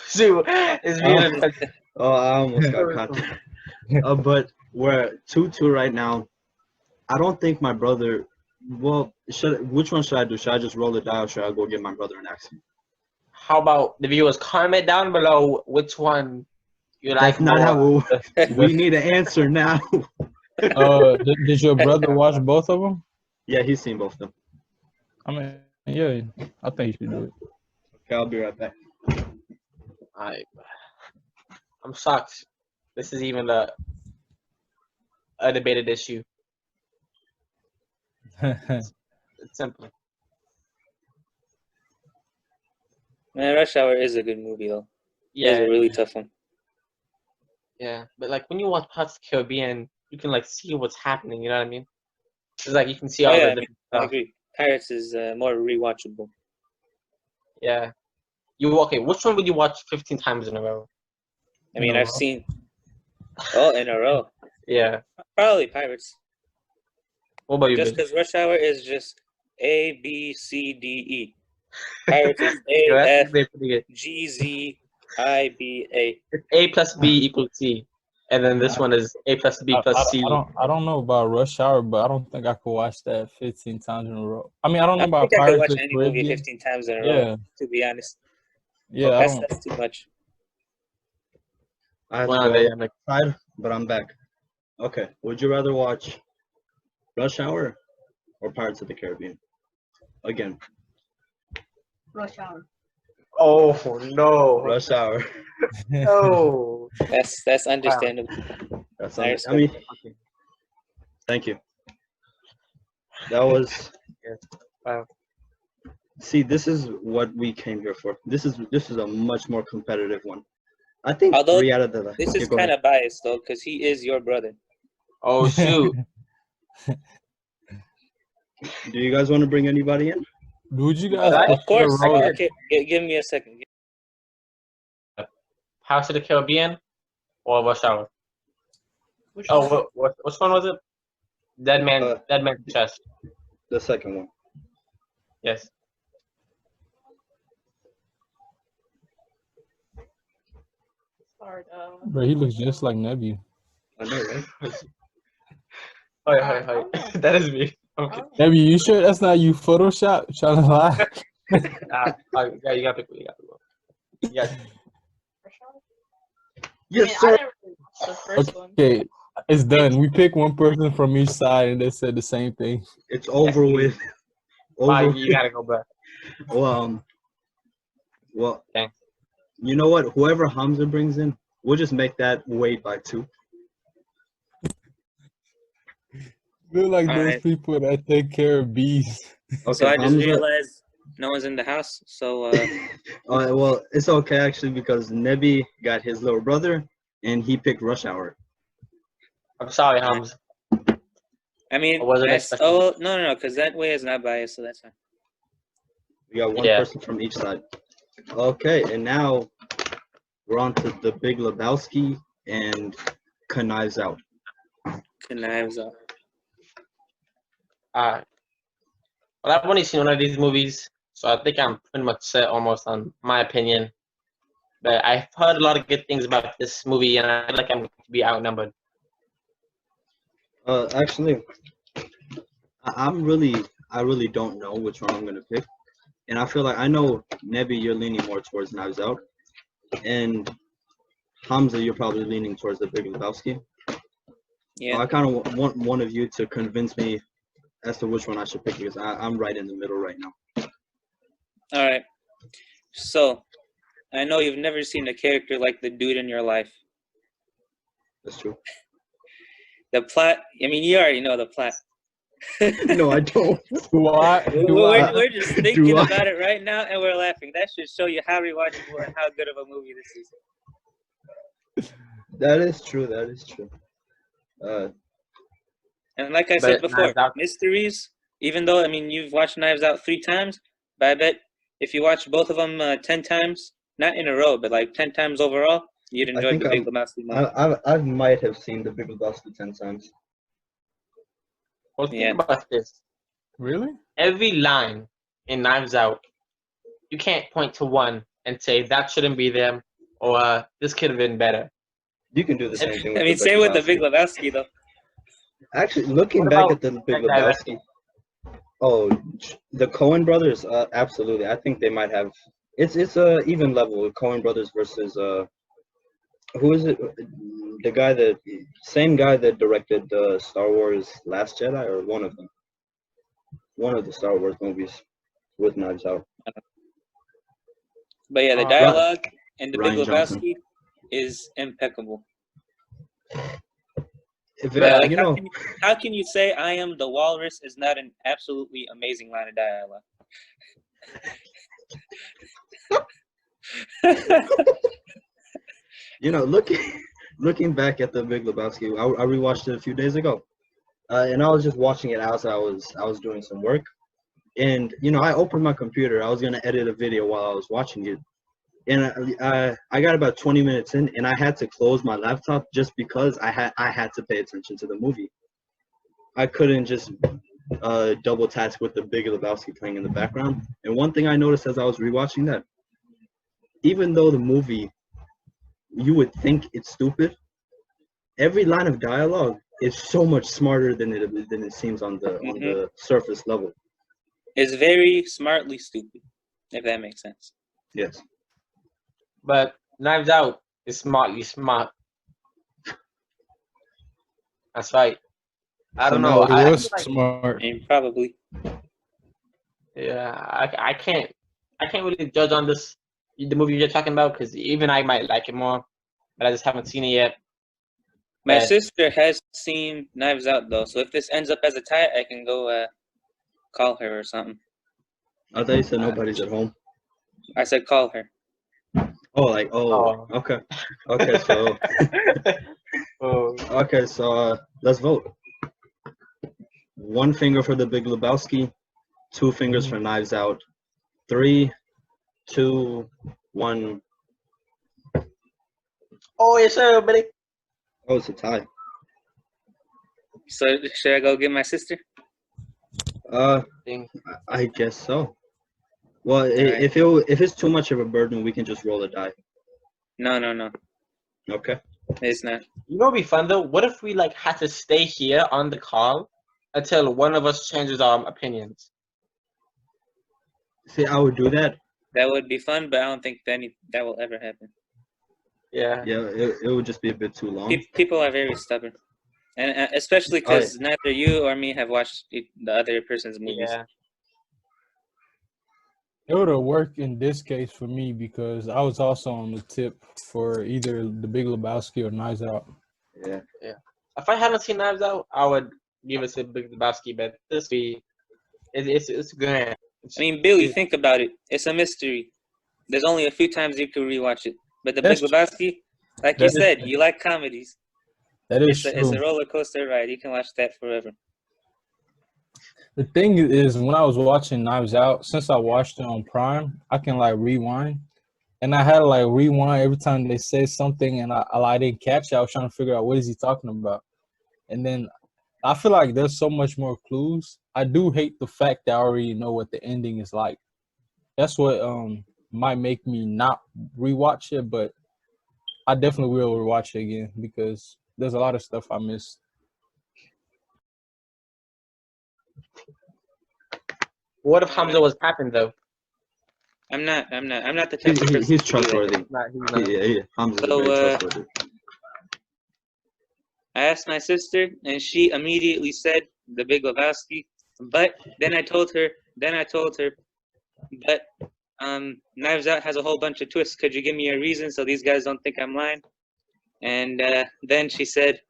Shoot, it's being Oh, I almost got content. But we're at 2-2 right now. I don't think my brother. Well, which one should I do? Should I just roll it dial? Or should I go get my brother an accent? How about the viewers comment down below which one you like That's not more? how we need an answer now. Did your brother watch both of them? Yeah, he's seen both of them. I mean, yeah, I think you should do it. Okay, I'll be right back. I'm shocked. This is even a debated issue. It's simple. Man, Rush Hour is a good movie though. Yeah, It's a really tough one. yeah. But like when you watch Pirates of the Caribbean, you can like see what's happening. You know what I mean? It's like you can see all Oh, the yeah, different I stuff. agree. Pirates is more rewatchable. Yeah. Okay? Which one would you watch 15 times in a row? I mean, I've seen all in a row. Yeah. Probably Pirates. What about you, Just Billy? because Rush Hour is just A, B, C, D, E. Pirates is Yeah, A, that's F, pretty good. G, Z, I, B, A. It's A plus B equals C, and then this one is A plus B plus C. I don't know about Rush Hour, but I don't think I could watch that 15 times in a row. I mean, I don't know I don't about think I could Pirates watch of the any movie Caribbean. 15 times in a Yeah, row, to be honest. yeah, I don't. That's too much. I have One to of go the outside, but I'm back. Okay, would you rather watch Rush Hour or Pirates of the Caribbean? Again, Rush Hour. Oh no! Rush Hour. No! That's understandable. That's I I respect mean, Okay. thank you. That was. Wow. See, this is what we came here for. This is a much more competitive one. I think Although 3 out of the. This Yeah, is go kind ahead. of biased though, because he is your brother. Oh shoot! Do you guys want to bring anybody in? Would you guys Right? Of prefer course. roller? Okay, give me a second. House of the Caribbean or Rush Hour? Which Oh, which one was it? Dead Man Chest. The second one. Yes. hard. Bro, he looks just like Nebby. I know, right? Hi. That is me. Okay. Nebby, you sure that's not you Photoshop? Trying to lie? Yeah, you got to pick. Yeah. Yes, I sir. didn't really watch the first one. Okay, it's done. We pick one person from each side, and they said the same thing. It's over with. Mike, you gotta go back. Well, Okay. you know what? Whoever Hamza brings in, we'll just make that weight by 2. Look like those Alright. people that take care of bees. Okay, So I just Hamza. realized no one's in the house. So Well, it's okay actually because Nebi got his little brother, and he picked Rush Hour. I'm sorry, Hams. I mean, Or was it especially? no, because that way is not biased, so that's fine. We got one person from each side. Okay, and now we're on to The Big Lebowski and Knives Out. Knives Out. Well, I've only seen one of these movies, so I think I'm pretty much set almost on my opinion. But I've heard a lot of good things about this movie, and I feel like I'm going to be outnumbered. Actually, I really don't know which one I'm gonna pick, and I feel like I know Nebi, you're leaning more towards Knives Out, and Hamza, you're probably leaning towards The Big Lebowski. Yeah. So I kind of want one of you to convince me as to which one I should pick because I'm right in the middle right now. All right. So, I know you've never seen a character like the dude in your life. That's true. The plot, I mean, you already know the plot. No, I don't. We're just thinking about it right now, and we're laughing. That should show you how rewatchable and how good of a movie this is. That is true. That is true. And like I said before, mysteries, even though, I mean, you've watched Knives Out 3 times, but I bet if you watch both of them 10 times, not in a row, but like 10 times overall, you'd enjoy The Big Lebowski more. I might have seen The Big Lebowski 10 times. Well, think about this. Really? Every line in Knives Out, you can't point to one and say that shouldn't be them or this could have been better. You can do the same thing with I mean, same with The Big Lebowski, though. Actually, looking back at The Big Lebowski, the Coen brothers, absolutely. I think they might have. It's a even level with Coen brothers versus who is it? The same guy that directed Star Wars Last Jedi, or one of them. One of the Star Wars movies with Knives Out. But yeah, the dialogue in The Big Rian Johnson. Lebowski is impeccable. How can you say "I am the walrus" is not an absolutely amazing line of dialogue? Looking back at The Big Lebowski, I rewatched it a few days ago, and I was just watching it as I was doing some work, and I opened my computer. I was gonna edit a video while I was watching it, and I got about 20 minutes in, and I had to close my laptop just because I had to pay attention to the movie. I couldn't just double task with The Big Lebowski playing in the background. And one thing I noticed as I was rewatching that, even though the movie, you would think it's stupid, every line of dialogue is so much smarter than it seems on the surface level. It's very smartly stupid, if that makes sense. Yes. But Knives Out is smartly smart. That's right. I don't know. It was smart. Probably. Yeah, I can't really judge on the movie you're talking about, because even I might like it more, but I just haven't seen it yet. My sister has seen Knives Out though, so if this ends up as a tie, I can go call her or something. I thought you said nobody's at home. I said call her. Okay. Okay, so okay, so let's vote. 1 finger for The Big Lebowski, 2 fingers for Knives Out. 3, 2, 1. Oh, yes, sir, buddy. Oh, it's a tie. So should I go get my sister? I guess so. Well, if it's too much of a burden, we can just roll a die. No. Okay. It's not. You know, what'd be fun though? What if we had to stay here on the call until one of us changes our opinions? See, I would do that. That would be fun, but I don't think that will ever happen. Yeah. Yeah, it would just be a bit too long. People are very stubborn, and especially because neither you or me have watched the other person's movies. Yeah. It would have worked in this case for me because I was also on the tip for either The Big Lebowski or Knives Out. Yeah. If I hadn't seen Knives Out, I would give it to Big Lebowski, but it's grand. I mean, Billy, think about it. It's a mystery. There's only a few times you can rewatch it. But The Big Lebowski, like you said, you like comedies. That is true. It's a roller coaster ride. You can watch that forever. The thing is, when I was watching Knives Out, since I watched it on Prime, I can like rewind, and I had to like rewind every time they say something, and I didn't catch it. I was trying to figure out what is he talking about, and then I feel like there's so much more clues. I do hate the fact that I already know what the ending is like. That's what might make me not rewatch it, but I definitely will rewatch it again because there's a lot of stuff I missed. What if Hamza was happened though? I'm not the type of person He's to do that. trustworthy. He's not. Yeah, Hamza's So, very trustworthy. I asked my sister, and she immediately said The Big Lebowski. But then I told her, but Knives Out has a whole bunch of twists. Could you give me a reason so these guys don't think I'm lying? And then she said,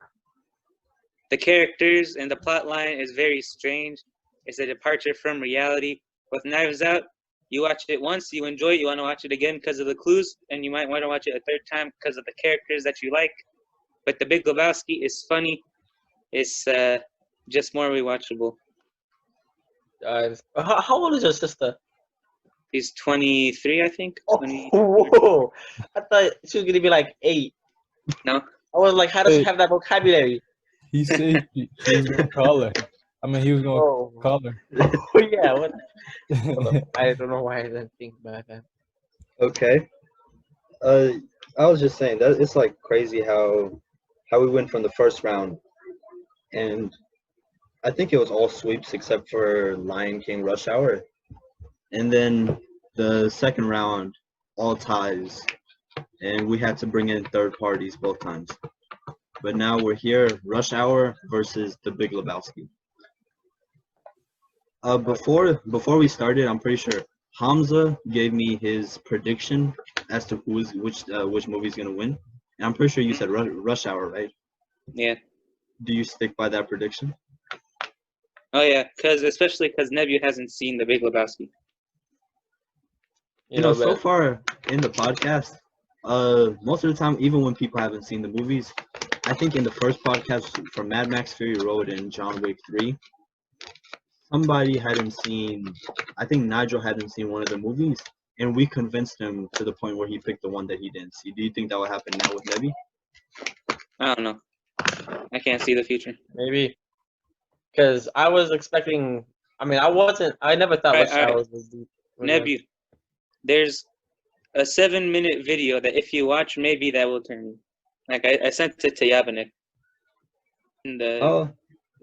the characters and the plot line is very strange. It's a departure from reality. With Knives Out, you watch it once, you enjoy it, you want to watch it again because of the clues, and you might want to watch it a third time because of the characters that you like. But The Big Lebowski is funny. It's just more rewatchable. How old is your sister? He's 23, I think. Oh, 20. whoa! I thought she was gonna be like 8. No. I was like, how does she have that vocabulary? He said he was gonna call her. I mean, he was gonna call her. Oh yeah. What? I don't know why I didn't think about that. Okay. I was just saying that it's like crazy how we went from the first round, and I think it was all sweeps except for Lion King Rush Hour, and then the second round all ties, and we had to bring in third parties both times. But now we're here, Rush Hour versus The Big Lebowski. Before we started, I'm pretty sure Hamza gave me his prediction as to which movie is gonna win, and I'm pretty sure you said Rush Hour, right? Yeah. Do you stick by that prediction? Oh yeah, especially because Nebu hasn't seen The Big Lebowski. You know, so far in the podcast, most of the time, even when people haven't seen the movies, I think in the first podcast for Mad Max Fury Road and John Wick 3, somebody hadn't seen, I think Nigel hadn't seen one of the movies, and we convinced him to the point where he picked the one that he didn't see. Do you think that will happen now with Nebi? I don't know. I can't see the future. Maybe. Because I was expecting. I mean, I never thought Rush Hour was deep. Nebu, there's a 7-minute video that if you watch, maybe that will turn you. Like I sent it to Yabanek. And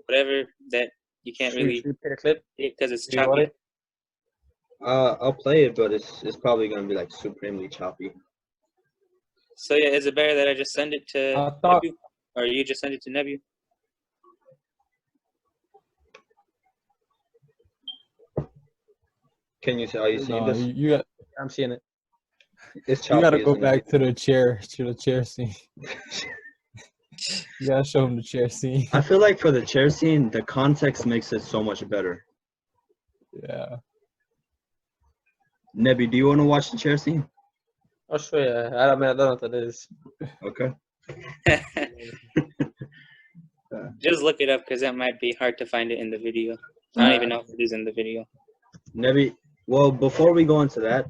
whatever that you can't really play the clip because it's choppy. I'll play it, but it's probably gonna be like supremely choppy. So yeah, is it better that I just send it to Nebu, or you just send it to Nebu? Can you see? Are you seeing this? I'm seeing it. It's choppy. You gotta go back to the chair scene. You gotta show him the chair scene. I feel like for the chair scene, the context makes it so much better. Yeah. Nebi, do you want to watch the chair scene? Oh sure, yeah. I don't know what that is. Okay. Just look it up because that might be hard to find it in the video. I don't even know if it is in the video. Nebi, well, before we go into that,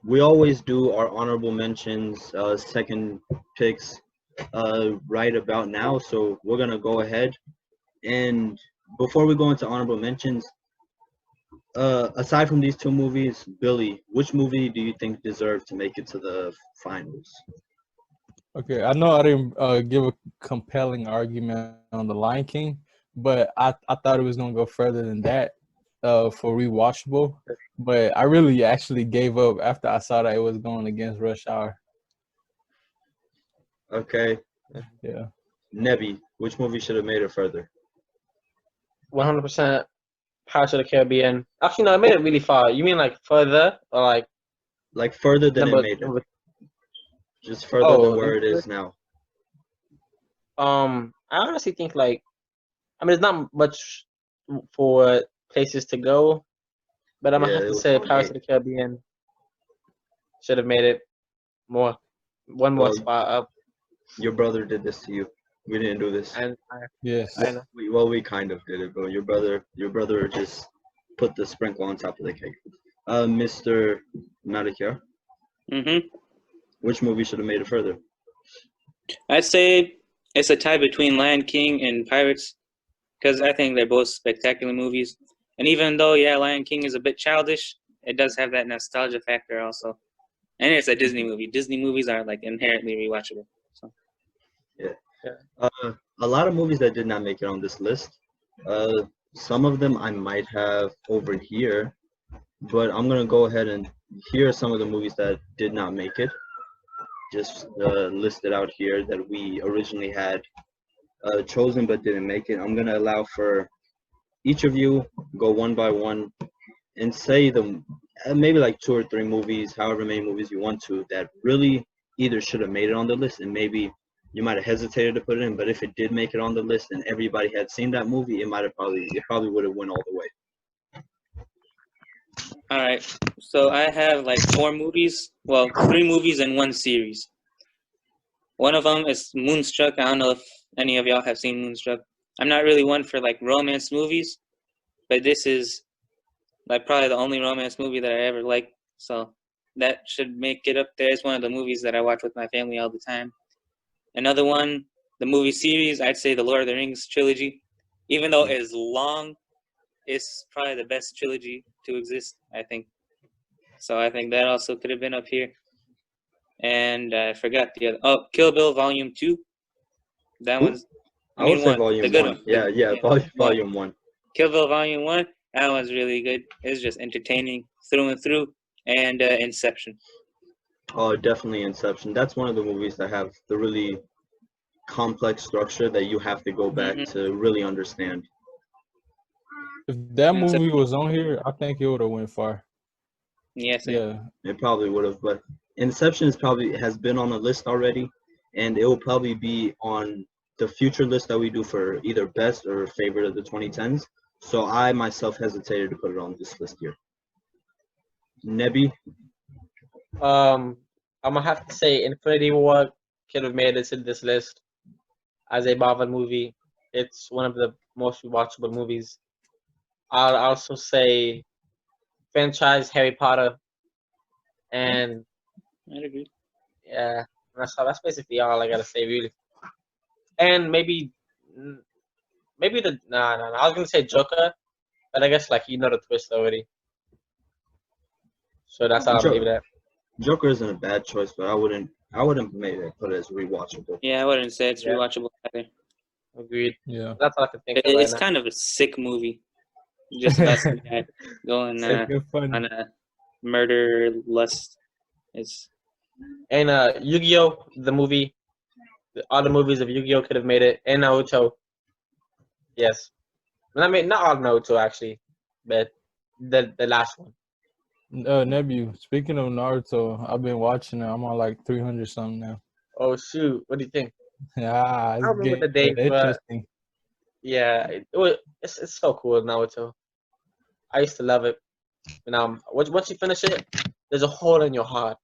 we always do our honorable mentions, second picks, right about now. So we're gonna go ahead, and before we go into honorable mentions, aside from these two movies, Billy, which movie do you think deserved to make it to the finals? Okay, I know I didn't give a compelling argument on The Lion King, but I thought it was gonna go further than that. For Rewatchable, but I really actually gave up after I saw that it was going against Rush Hour. Okay. Yeah. Nebi, which movie should have made it further? 100% Pirates of the Caribbean. Actually, no, I made it really far. You mean like further or like? Like further than it made it. Just further than where it is now. I honestly think like, I mean, there's not much for places to go, but I'm gonna have to say Pirates of the Caribbean should have made it one more spot up. Your brother did this to you. We didn't do this. And Yes. I know. We kind of did it, but your brother just put the sprinkle on top of the cake. Mr. Madikar, Mm-hmm. which movie should have made it further? I'd say it's a tie between Lion King and Pirates, because I think they're both spectacular movies. And even though, yeah, Lion King is a bit childish, it does have that nostalgia factor also. And it's a Disney movie. Disney movies are like inherently rewatchable. So A lot of movies that did not make it on this list. Some of them I might have over here, but I'm gonna go ahead and here are some of the movies that did not make it. Just listed out here that we originally had chosen but didn't make it. I'm gonna allow for each of you go one by one and say them maybe like 2 or 3 movies, however many movies you want to, that really either should have made it on the list and maybe you might have hesitated to put it in, but if it did make it on the list and everybody had seen that movie, it probably would have went all the way. all right. So I have like 4 movies. Well, 3 movies and 1 series. One of them is Moonstruck. I don't know if any of y'all have seen Moonstruck. I'm not really one for like romance movies, but this is like probably the only romance movie that I ever liked. So that should make it up there. It's one of the movies that I watch with my family all the time. Another one, the movie series, I'd say the Lord of the Rings trilogy. Even though it's long, it's probably the best trilogy to exist, I think. So I think that also could have been up here. And I forgot the other. Oh, Kill Bill Volume 2. That Ooh. one's. I would say one, volume the good 1. one. Yeah, volume 1. Kill Bill Volume 1. That one's really good. It's just entertaining through and through. And Inception. Oh, definitely Inception. That's one of the movies that have the really complex structure that you have to go back to really understand. If that Inception. movie was on here, I think it would have went far. Yes. Yeah. It probably would have, but Inception has been on the list already, and it will probably be on the future list that we do for either best or favorite of the 2010s. So I myself hesitated to put it on this list here. Nebi? I'm gonna have to say Infinity War could have made it to this list as a Marvel movie. It's one of the most rewatchable movies. I'll also say franchise Harry Potter, and I'd agree. yeah, that's basically all I gotta say really. And maybe the I was gonna say Joker, but I guess like you know the twist already. So that's all I'm gonna leave it at. Joker isn't a bad choice, but I wouldn't maybe put it as rewatchable. Yeah, I wouldn't say it's rewatchable either. Agreed. Yeah. That's all I can think of. It's right kind of a sick movie. Just about some guy going on a murder lust. It's And Yu-Gi-Oh, the movie, all the movies of Yu-Gi-Oh could have made it, and Naruto. Yes, I mean not all Naruto actually, but the last one. Nebu, speaking of Naruto, I've been watching it. I'm on like 300 something now. Oh shoot, what do you think? Yeah, it's I remember the getting date, but interesting. yeah, it's so cool Naruto. I used to love it. And once you finish it, there's a hole in your heart,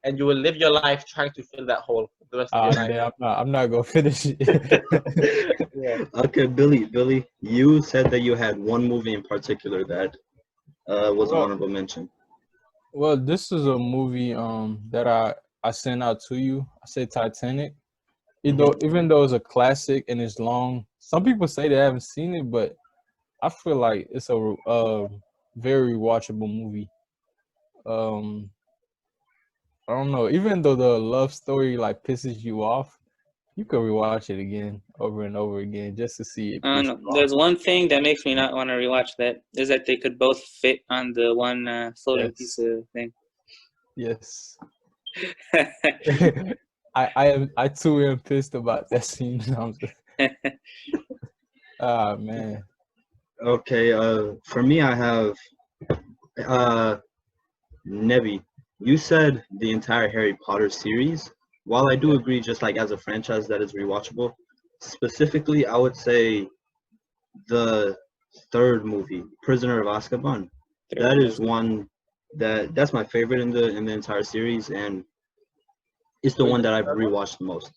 and you will live your life trying to fill that hole for the rest of your life. Yeah, I'm not gonna finish it. Yeah. Okay, Billy, you said that you had one movie in particular that was honorable mention. Well, this is a movie that I sent out to you. I said Titanic. Even though it's a classic and it's long, some people say they haven't seen it, but I feel like it's a very watchable movie. I don't know. Even though the love story like pisses you off, you could rewatch it again over and over again just to see it. I don't know. There's one thing that makes me not want to rewatch that is that they could both fit on the one floating piece of thing. Yes. I too am pissed about that scene. Ah man. Okay, for me I have Nebi. You said the entire Harry Potter series. While I do agree, just like as a franchise that is rewatchable, specifically I would say the third movie, Prisoner of Azkaban. That is one that's my favorite in the entire series, and it's the one that I've rewatched the most.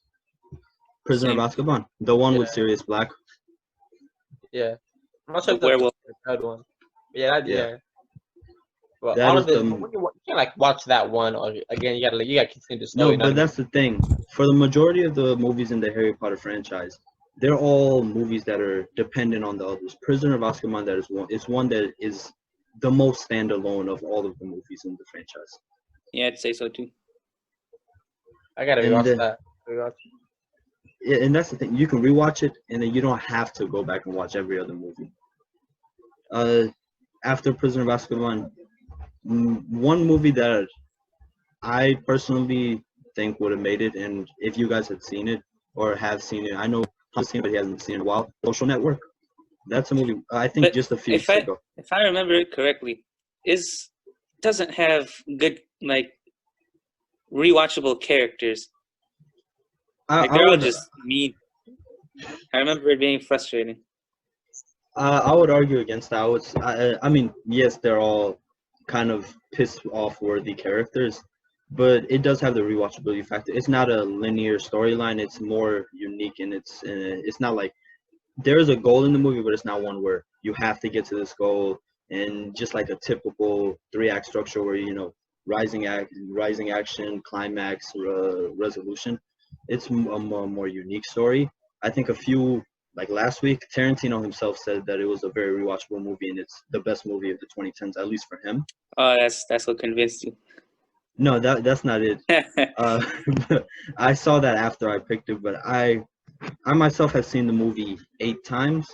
Prisoner Same. of Azkaban, the one with Yeah. Sirius Black. Yeah. I'm not sure The if that's werewolf. the third one. Yeah, Yeah. yeah. Well, That all is of it. the- When you can't like watch that one or again. You gotta continue the story. No, you know what but I that's the thing. For the majority of the movies in the Harry Potter franchise, they're all movies that are dependent on the others. Prisoner of Azkaban, that is one. It's one that is the most standalone of all of the movies in the franchise. Yeah, I'd say so too. I gotta And rewatch that. Rewatch. Yeah, and that's the thing. You can rewatch it, and then you don't have to go back and watch every other movie. After Prisoner of Azkaban, one movie that I personally think would have made it, and if you guys had seen it or have seen it, I know Tom's seen it, but he hasn't seen it in a while. Social Network. That's a movie I think But just a few if weeks ago. If I remember it correctly, doesn't have good like rewatchable characters. Like I they're all would just mean. I remember it being frustrating. I would argue against that. I mean, yes, they're all kind of pissed off worthy characters, but it does have the rewatchability factor. It's not a linear storyline. It's more unique, and it's not like there is a goal in the movie, but it's not one where you have to get to this goal, and just like a typical 3-act structure where rising action, climax, resolution. It's a more unique story. I think like last week, Tarantino himself said that it was a very rewatchable movie, and it's the best movie of the 2010s, at least for him. Oh, that's what convinced you. No, that's not it. I saw that after I picked it, but I myself have seen the movie 8 times,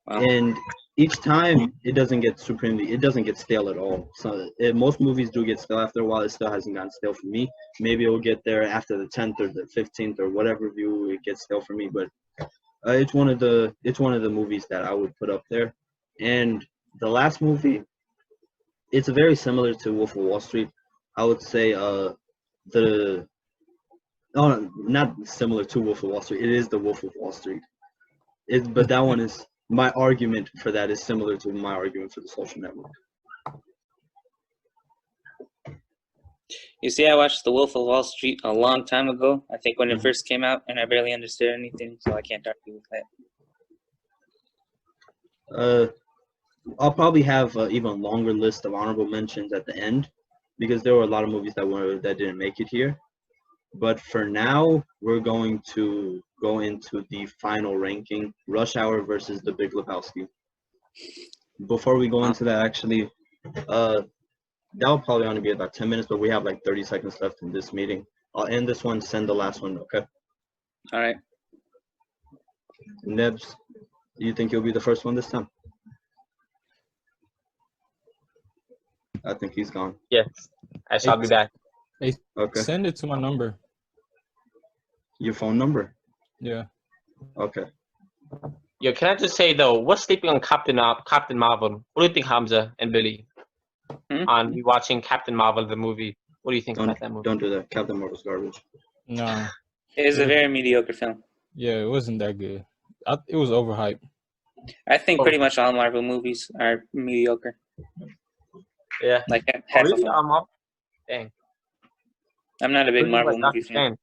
Wow. and each time it doesn't get stale at all. So most movies do get stale after a while. It still hasn't gotten stale for me. Maybe it will get there after the 10th or the 15th or whatever view it gets stale for me, but it's one of the movies that I would put up there. And the last movie, it's very similar to Wolf of Wall Street. I would say not similar to Wolf of Wall Street. It is the Wolf of Wall Street. But that one is my argument for that is similar to my argument for the Social Network. You see, I watched The Wolf of Wall Street a long time ago. I think when it first came out, and I barely understood anything, so I can't argue with that. I'll probably have an even longer list of honorable mentions at the end, because there were a lot of movies that didn't make it here. But for now, we're going to go into the final ranking: Rush Hour versus The Big Lebowski. Before we go into that, actually, that'll probably only be about 10 minutes, but we have like 30 seconds left in this meeting. I'll end this one, send the last one, okay? All right. Nebs, do you think you'll be the first one this time? I think he's gone. Yes, I shall be back. Hey, Okay. send it to my number. Your phone number? Yeah. Okay. Yo, can I just say though, what's sleeping on Captain Marvel? What do you think, Hamza and Billy, on rewatching Captain Marvel the movie? What do you think about that movie? Don't do that. Captain Marvel's garbage. No. It is a very mediocre film. Yeah, it wasn't that good. It was overhyped. I think pretty much all Marvel movies are mediocre. Yeah. Like half of really? them. Dang. I'm not a big Really, Marvel like movie Dr. fan.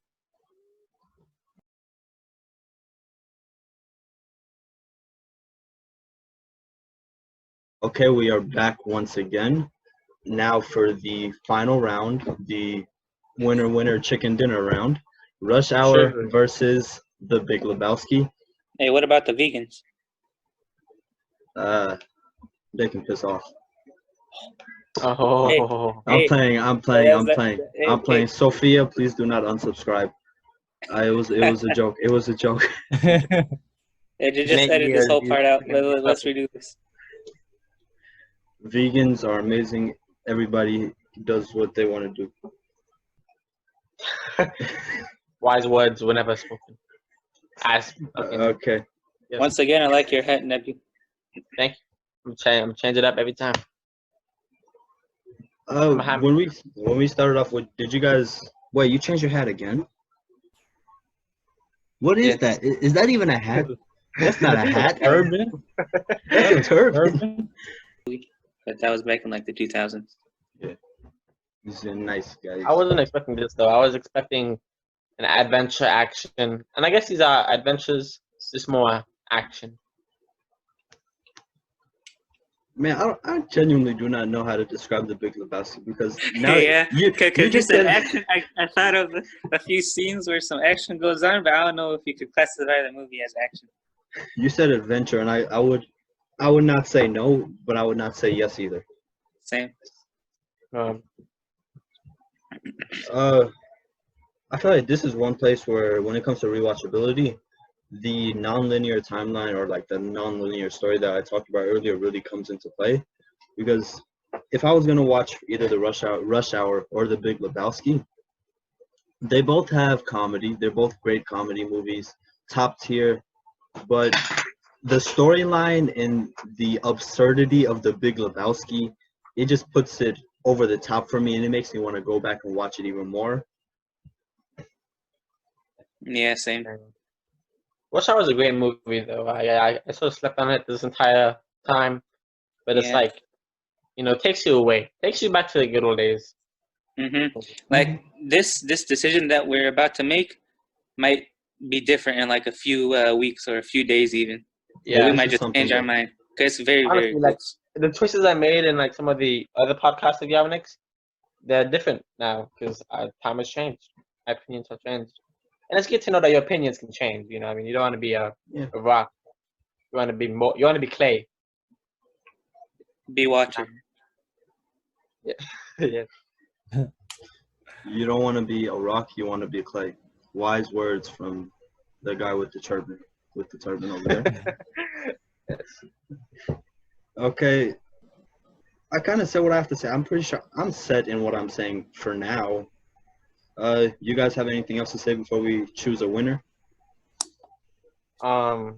Okay, we are back once again. Now for the final round, the winner chicken dinner round. Rush Hour versus The Big Lebowski. Hey, what about the vegans? They can piss off. Oh. I'm playing. Hey. Sophia, please do not unsubscribe. It was a joke. It was a joke. Hey, just edit this whole part out. Let's redo this. Vegans are amazing. Everybody does what they want to do. Wise words were never spoken. Okay. Yes. Once again, I like your hat, Nebby. Thank you. I'm changing it up every time. When we started off with, did you guys wait? You changed your hat again? What is that? Is that even a hat? That's not a hat. Turban? That's a turban. But that was back in like the 2000s. Yeah, he's a nice guy. I wasn't expecting this though. I was expecting an adventure action, and I guess these are adventures. It's just more action. Man, I genuinely do not know how to describe The Big Lebowski because now Yeah, you because you just said said action. I thought of a few scenes where some action goes on, but I don't know if you could classify the movie as action. you said adventure, and I would not say no, but I would not say yes either. Same. Um, I feel like this is one place where, when it comes to rewatchability, the non-linear timeline or like the non-linear story that I talked about earlier really comes into play. Because if I was gonna watch either the Rush Hour or the Big Lebowski, they both have comedy. They're both great comedy movies, top tier. But the storyline and the absurdity of the Big Lebowski, it just puts it over the top for me, and it makes me want to go back and watch it even more. Yeah, same. Rush Hour is a great movie, though. I sort of slept on it this entire time, but it's Yeah. like, it takes you away, takes you back to the good old days. Like this decision that we're about to make might be different in like a few weeks or a few days even. Yeah, we this might is just something change our that- mind because it's very honestly, very like close. the choices I made in like some of the other podcasts of Yavnix, they're different now because time has changed. My opinions have changed, and it's good to know that your opinions can change. You know, what I mean, you don't want to be a rock. You want to be more. You want to be clay. Be watcher. Yeah. You don't want to be a rock, you want to be a clay. Wise words from the guy with the turban over there. Okay, I kind of said what I have to say. I'm pretty sure I'm set in what I'm saying for now. You guys have anything else to say before we choose a winner? I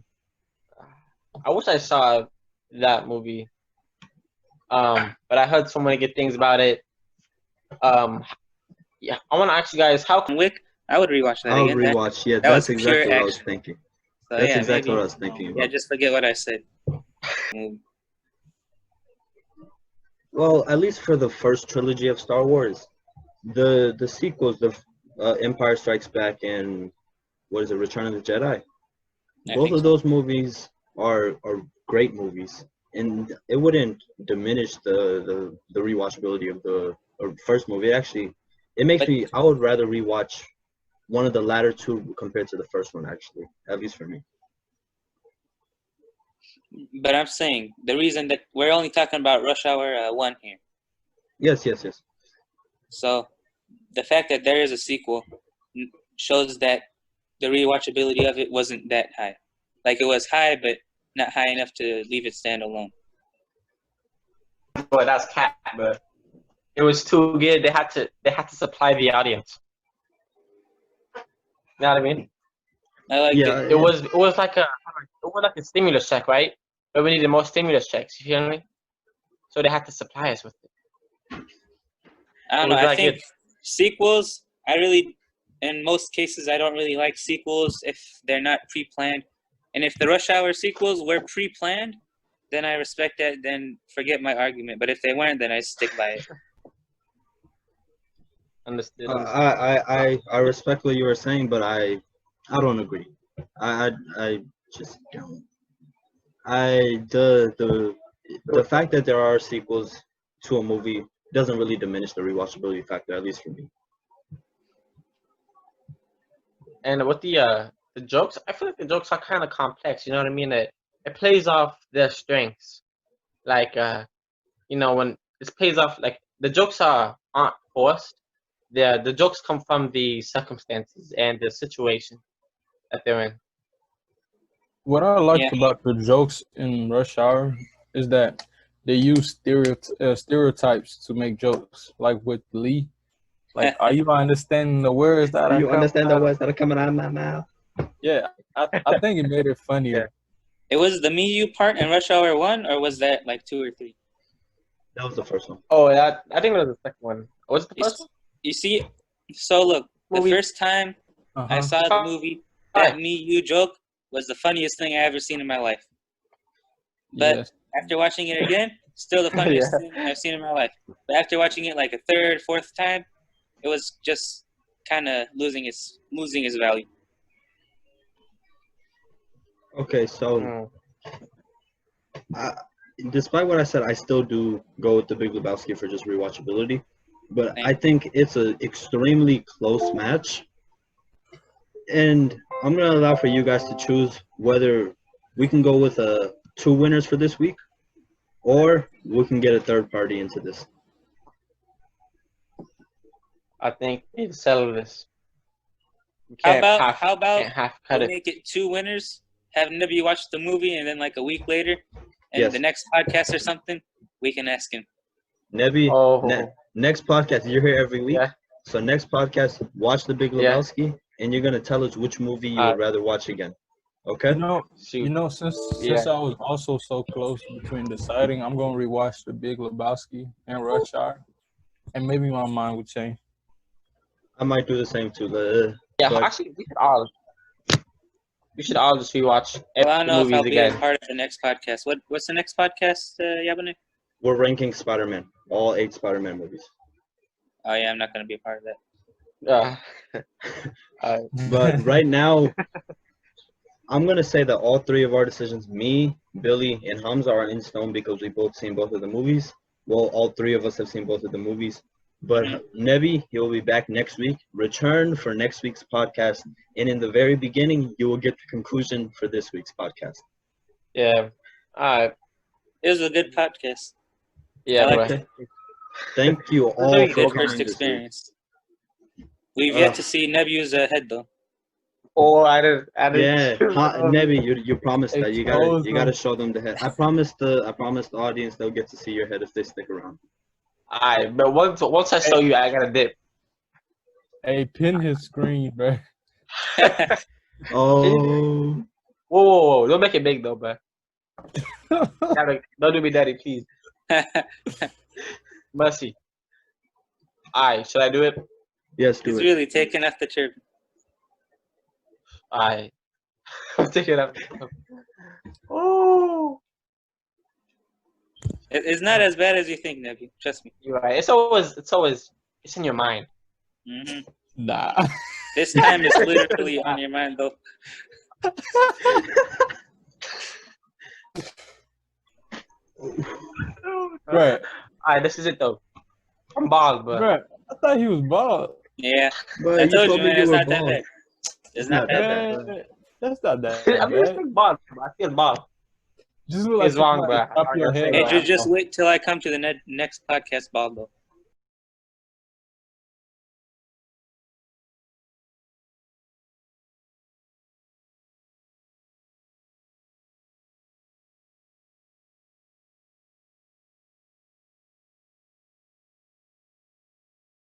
wish I saw that movie. But I heard so many good things about it. Yeah, I want to ask you guys how. Wick, I would rewatch that I'll again. rewatch. Yeah, that was that's exactly pure what I was action. thinking. So, That's yeah, exactly maybe, what I was thinking about. Yeah, just forget what I said. Well, at least for the first trilogy of Star Wars, the sequels, the Empire Strikes Back and what is it, Return of the Jedi? Both of those movies are great movies, and it wouldn't diminish the rewatchability of the first movie. Actually, it makes me. I would rather rewatch one of the latter two compared to the first one. Actually, at least for me. But I'm saying the reason that we're only talking about Rush Hour 1 here. Yes. So the fact that there is a sequel shows that the rewatchability of it wasn't that high. Like it was high, but not high enough to leave it stand alone. Boy, that's cat, but it was too good. They had to supply the audience. You know what I mean? I like it. It was like a stimulus check, right? But we needed more stimulus checks. You feel me? So they had to supply us with it. I don't know. I think sequels, in most cases, I don't really like sequels if they're not pre-planned. And if the Rush Hour sequels were pre-planned, then I respect that. Then forget my argument. But if they weren't, then I stick by it. Understood. I respect what you were saying, but I don't agree. I just don't. The fact that there are sequels to a movie doesn't really diminish the rewatchability factor, at least for me. And with the jokes, I feel like the jokes are kind of complex. You know what I mean? It plays off their strengths. Like when it plays off, like the jokes aren't forced. The jokes come from the circumstances and the situation that they're in. What I like about the jokes in Rush Hour is that they use stereotypes to make jokes. Like with Lee, like, are you understanding the words that are coming out of my mouth? Yeah, I think it made it funnier. It was the Me You part in Rush Hour 1, or was that like 2 or 3? That was the first one. Oh, I think it was the second one. Was it the first one? You see, so look, the first time I saw the movie, that Me You joke was the funniest thing I ever seen in my life. But after watching it again, still the funniest thing I've seen in my life. But after watching it like a third, fourth time, it was just kind of losing its value. Okay, so Mm. despite what I said, I still do go with the Big Lebowski for just rewatchability. But Thank I think it's an extremely close match. And I'm going to allow for you guys to choose whether we can go with two winners for this week or we can get a third party into this. I think we need to settle this. We How can't about half, how about can't half we cut it. make it two winners? Have Nebby watch the movie, and then like a week later, and Yes. the next podcast or something, we can ask him. Nebby, Oh, next podcast, you're here every week. yeah. So next podcast, watch the Big Yeah. Lebowski, and you're going to tell us which movie you would rather watch again. Okay? Shoot. Since Yeah. I was also so close between deciding, I'm gonna rewatch The Big Lebowski and Rush Hour, and maybe my mind will change. I might do the same too. Yeah, but- actually, we should all just rewatch Well, I don't know if movies I'll be a again. part of the next podcast. What's the next podcast, Yabane? We're ranking Spider-Man, all 8 Spider-Man movies. Oh yeah, I'm not gonna be a part of that. But right now, I'm going to say that all 3 of our decisions, me, Billy, and Hamza, are in stone because we both seen both of the movies. Well, all 3 of us have seen both of the movies. But Nebby, he will be back next week. Return for next week's podcast. And in the very beginning, you will get the conclusion for this week's podcast. Yeah. All right. It was a good podcast. Yeah, I liked bro. it. Thank you all Very for good coming first this week. experience. We've yet to see Nebu's head though. Oh, I didn't. Yeah, Nebby, you promised that you Expose gotta them. show them the head. I promised the audience they'll get to see your head if they stick around. Alright, but once I show you, I gotta dip. Hey, pin his screen, bro. Oh, Whoa. Don't make it big though, bro. Don't do me daddy, please. Mercy. Alright, should I do it? yes, do He's it. really taking off the turban. Alright. I'm taking it up. Oh. It's not as bad as you think, Nebu. Trust me. You're right. It's always in your mind. hmm Nah. This time it's literally on your mind though. Right. Alright, this is it though. I'm bald, but Bro, I thought he was bald. Yeah, But I told you, me man. It's were not that bald. bad. It's not that bad. Man, that's not that I mean, bad. it's bald. I feel bald. Just look like It's wrong, somebody bro. chop I'm your gonna head say Hey, off. that. just wait till I come to the next podcast, Baldo.